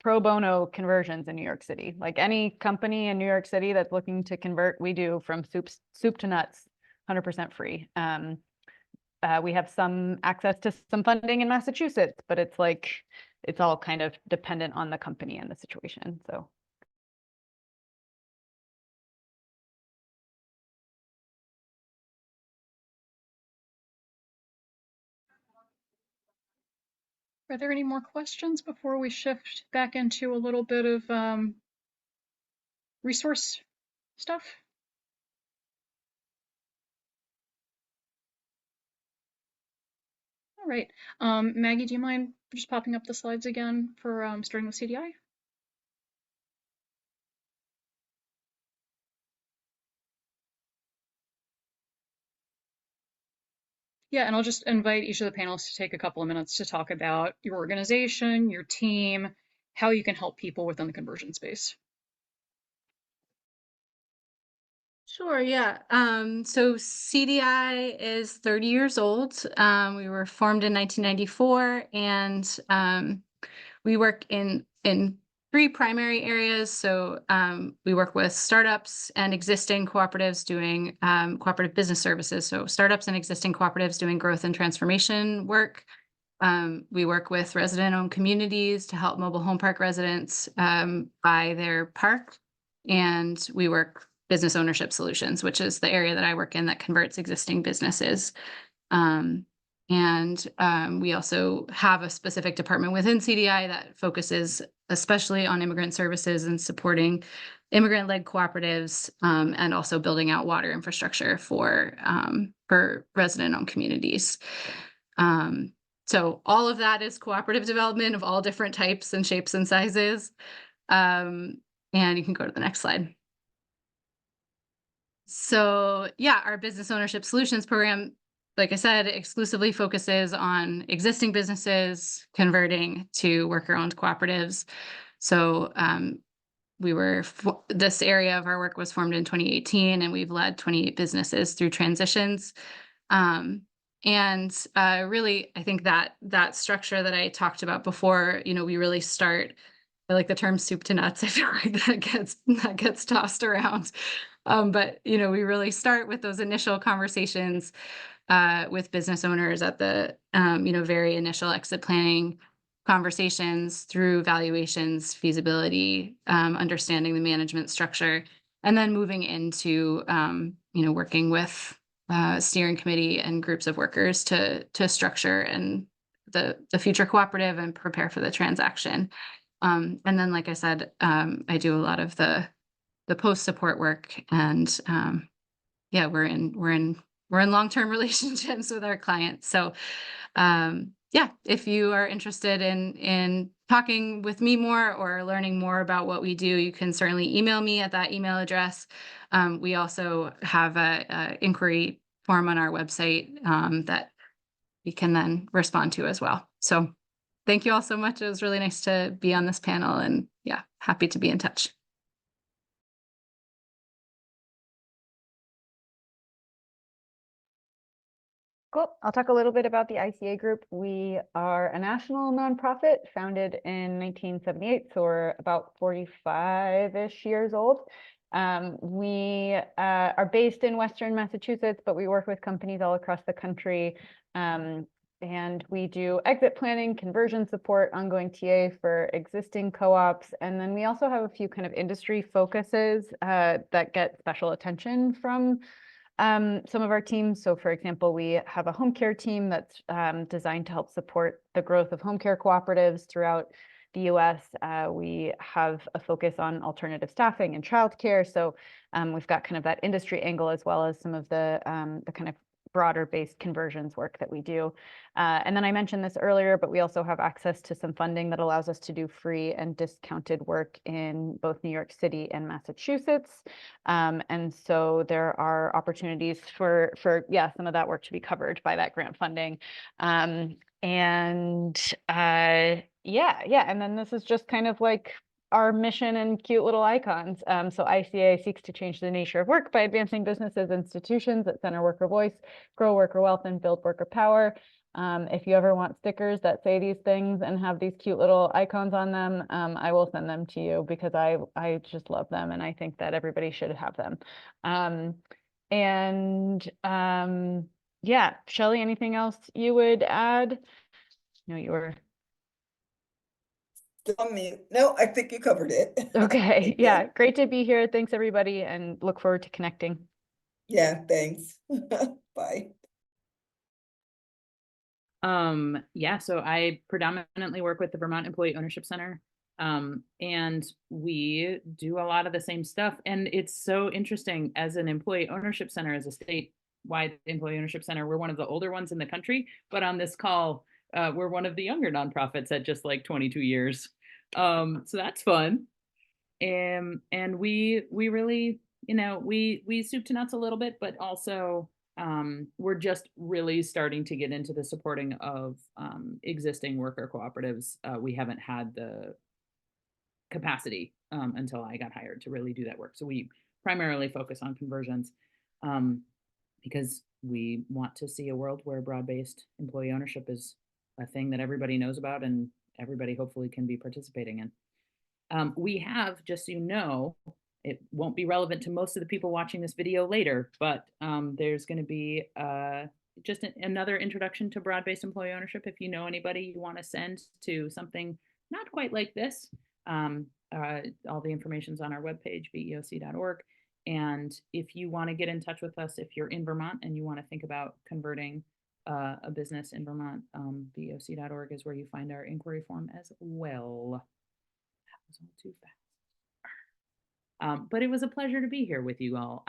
pro bono conversions in New York City. Like any company in New York City that's looking to convert, we do from soup to nuts, 100% free. We have some access to some funding in Massachusetts, but it's like, it's all kind of dependent on the company and the situation. So. Are there any more questions before we shift back into a little bit of resource stuff? All right. Maggie, do you mind just popping up the slides again for starting with CDI? Yeah, and I'll just invite each of the panelists to take a couple of minutes to talk about your organization, your team, how you can help people within the conversion space. Sure, yeah. So CDI is 30 years old. We were formed in 1994, and we work in three primary areas. So we work with startups and existing cooperatives doing cooperative business services. So startups and existing cooperatives doing growth and transformation work. We work with resident-owned communities to help mobile home park residents buy their park and we work business ownership solutions, which is the area that I work in that converts existing businesses. We also have a specific department within CDI that focuses especially on immigrant services and supporting immigrant-led cooperatives, and also building out water infrastructure for resident-owned communities. So all of that is cooperative development of all different types and shapes and sizes. And you can go to the next slide. So yeah, our business ownership solutions program, like I said, exclusively focuses on existing businesses converting to worker-owned cooperatives. So this area of our work was formed in 2018, and we've led 28 businesses through transitions. Really, I think that structure that I talked about before, we really start. I like the term soup to nuts. I feel like that gets tossed around. But we really start with those initial conversations with business owners at the very initial exit planning conversations, through valuations, feasibility, understanding the management structure, and then moving into working with steering committee and groups of workers to structure and the future cooperative and prepare for the transaction. And then, like I said, I do a lot of the post support work, and we're in long-term relationships with our clients. So if you are interested in talking with me more or learning more about what we do, you can certainly email me at that email address. We also have a inquiry form on our website that you can then respond to as well. So thank you all so much. It was really nice to be on this panel, and happy to be in touch. Cool. I'll talk a little bit about the ICA Group. We are a national nonprofit founded in 1978, so we're about 45-ish years old. We are based in Western Massachusetts, but we work with companies all across the country. And we do exit planning, conversion support, ongoing TA for existing co-ops. And then we also have a few kind of industry focuses that get special attention from some of our teams. So for example, we have a home care team that's designed to help support the growth of home care cooperatives throughout the US. We have a focus on alternative staffing and childcare. So we've got kind of that industry angle, as well as some of the kind of broader based conversions work that we do. And then I mentioned this earlier, but we also have access to some funding that allows us to do free and discounted work in both New York City and Massachusetts. And so there are opportunities for some of that work to be covered by that grant funding. And then this is just kind of like our mission and cute little icons. So ICA seeks to change the nature of work by advancing businesses, institutions that center worker voice, grow worker wealth, and build worker power. If you ever want stickers that say these things and have these cute little icons on them, I will send them to you, because I just love them, and I think that everybody should have them. Shelley, anything else you would add? No, you were... No, I think you covered it. Okay. Yeah. Great to be here. Thanks, everybody, and look forward to connecting. Yeah, thanks. Bye. So I predominantly work with the Vermont Employee Ownership Center. And we do a lot of the same stuff. And it's so interesting, as an employee ownership center, as a statewide employee ownership center, we're one of the older ones in the country, but on this call, we're one of the younger nonprofits at just like 22 years. So that's fun. And we really, we soup to nuts a little bit, but also we're just really starting to get into the supporting of existing worker cooperatives. We haven't had the capacity until I got hired to really do that work. So we primarily focus on conversions because we want to see a world where broad-based employee ownership is a thing that everybody knows about and everybody hopefully can be participating in. We have, just so you know, it won't be relevant to most of the people watching this video later, but there's going to be just another introduction to broad-based employee ownership. If you know anybody you want to send to something not quite like this, All the information's on our webpage, veoc.org. And if you want to get in touch with us, if you're in Vermont and you want to think about converting a business in Vermont, veoc.org is where you find our inquiry form as well. That was all too fast. But it was a pleasure to be here with you all.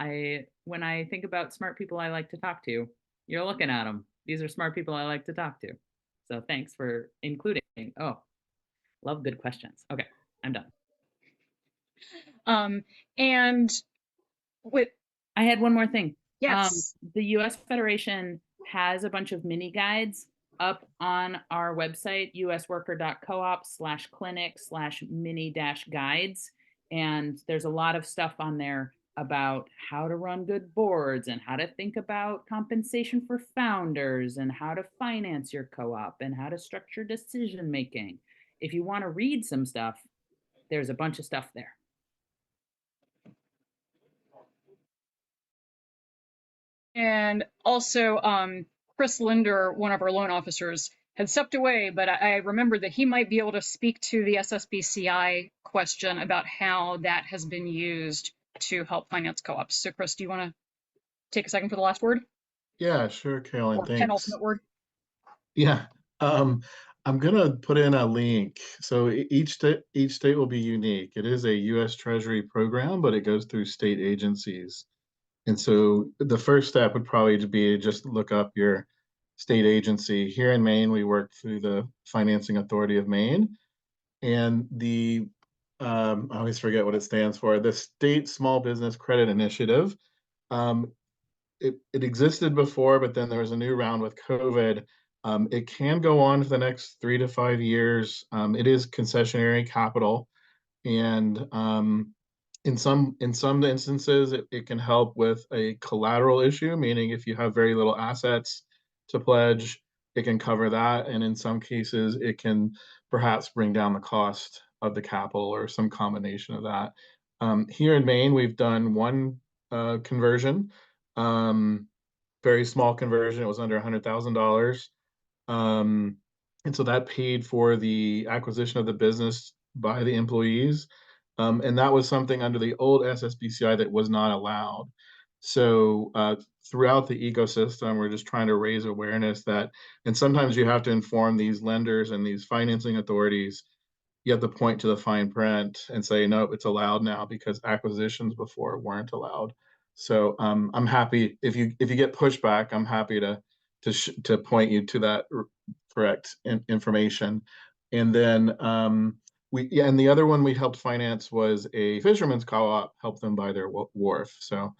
When I think about smart people I like to talk to, you're looking at them. These are smart people I like to talk to. So thanks for including. Oh, love good questions. Okay, I'm done. And with I had one more thing. yes, The U.S. Federation has a bunch of mini guides up on our website, usworker.coop/clinic/mini-guides. And there's a lot of stuff on there about how to run good boards and how to think about compensation for founders and how to finance your co-op and how to structure decision making. If you want to read some stuff, there's a bunch of stuff there. and also Chris Linder, one of our loan officers, had stepped away, but I remembered that he might be able to speak to the SSBCI question about how that has been used to help finance co-ops. So Chris, do you want to take a second for the last word? Yeah, sure, Carolyn, Or thanks. penultimate word? Yeah, I'm gonna put in a link. So each state will be unique. It is a U.S. Treasury program, but it goes through state agencies. And so the first step would probably be just look up your state agency. Here in Maine, we work through the Financing Authority of Maine, and I always forget what it stands for, the State Small Business Credit Initiative. It existed before, but then there was a new round with COVID. It can go on for the next 3 to 5 years. It is concessionary capital, and in some instances, it can help with a collateral issue, meaning if you have very little assets to pledge, it can cover that. And in some cases, it can perhaps bring down the cost of the capital or some combination of that. Here in Maine, we've done one conversion. Very small conversion. It was under $100,000. And so that paid for the acquisition of the business by the employees. And that was something under the old SSBCI that was not allowed. So throughout the ecosystem, we're just trying to raise awareness that, and sometimes you have to inform these lenders and these financing authorities. You have to point to the fine print and say, no, it's allowed now because acquisitions before weren't allowed. So I'm happy if you get pushback, I'm happy to point you to that correct information. And then and the other one we helped finance was a fisherman's co-op, help them buy their wharf. So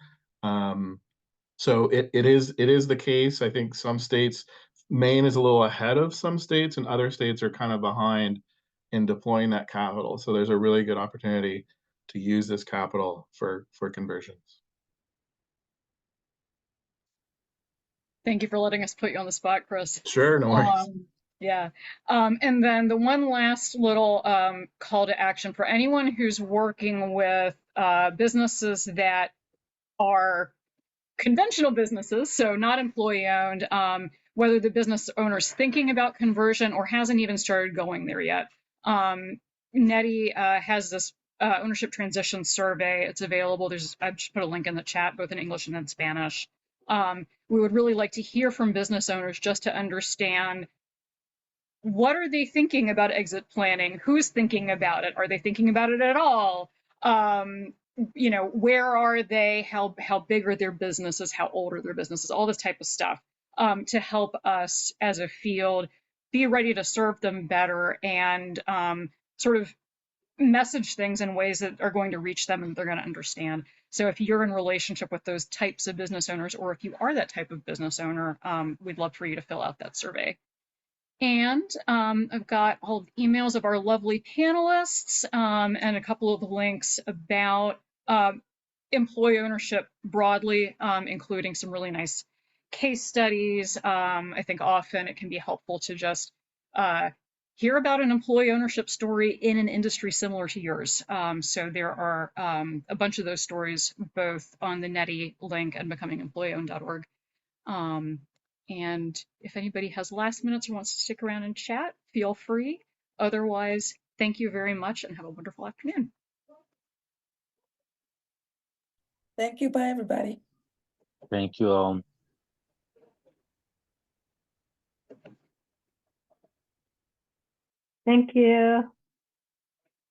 it is the case. I think some states, Maine is a little ahead of some states, and other states are kind of behind in deploying that capital. So there's a really good opportunity to use this capital for conversions. Thank you for letting us put you on the spot, Chris. Sure, no worries. Yeah. And then the one last little call to action for anyone who's working with businesses that are conventional businesses, so not employee owned, whether the business owner's thinking about conversion or hasn't even started going there yet. NETI has this ownership transition survey. It's available. I've just put a link in the chat, both in English and in Spanish. We would really like to hear from business owners just to understand, what are they thinking about exit planning? Who's thinking about it? Are they thinking about it at all? Where are they? How big are their businesses? How old are their businesses? All this type of stuff to help us as a field be ready to serve them better and sort of message things in ways that are going to reach them and they're going to understand. So if you're in relationship with those types of business owners, or if you are that type of business owner, we'd love for you to fill out that survey. And I've got all the emails of our lovely panelists and a couple of links about employee ownership broadly, including some really nice case studies. I think often it can be helpful to just hear about an employee ownership story in an industry similar to yours. So there are a bunch of those stories both on the NETI link and becomingemployeeowned.org. And if anybody has last minutes or wants to stick around and chat, feel free. Otherwise, thank you very much and have a wonderful afternoon. Thank you. Bye, everybody. Thank you all. Thank you.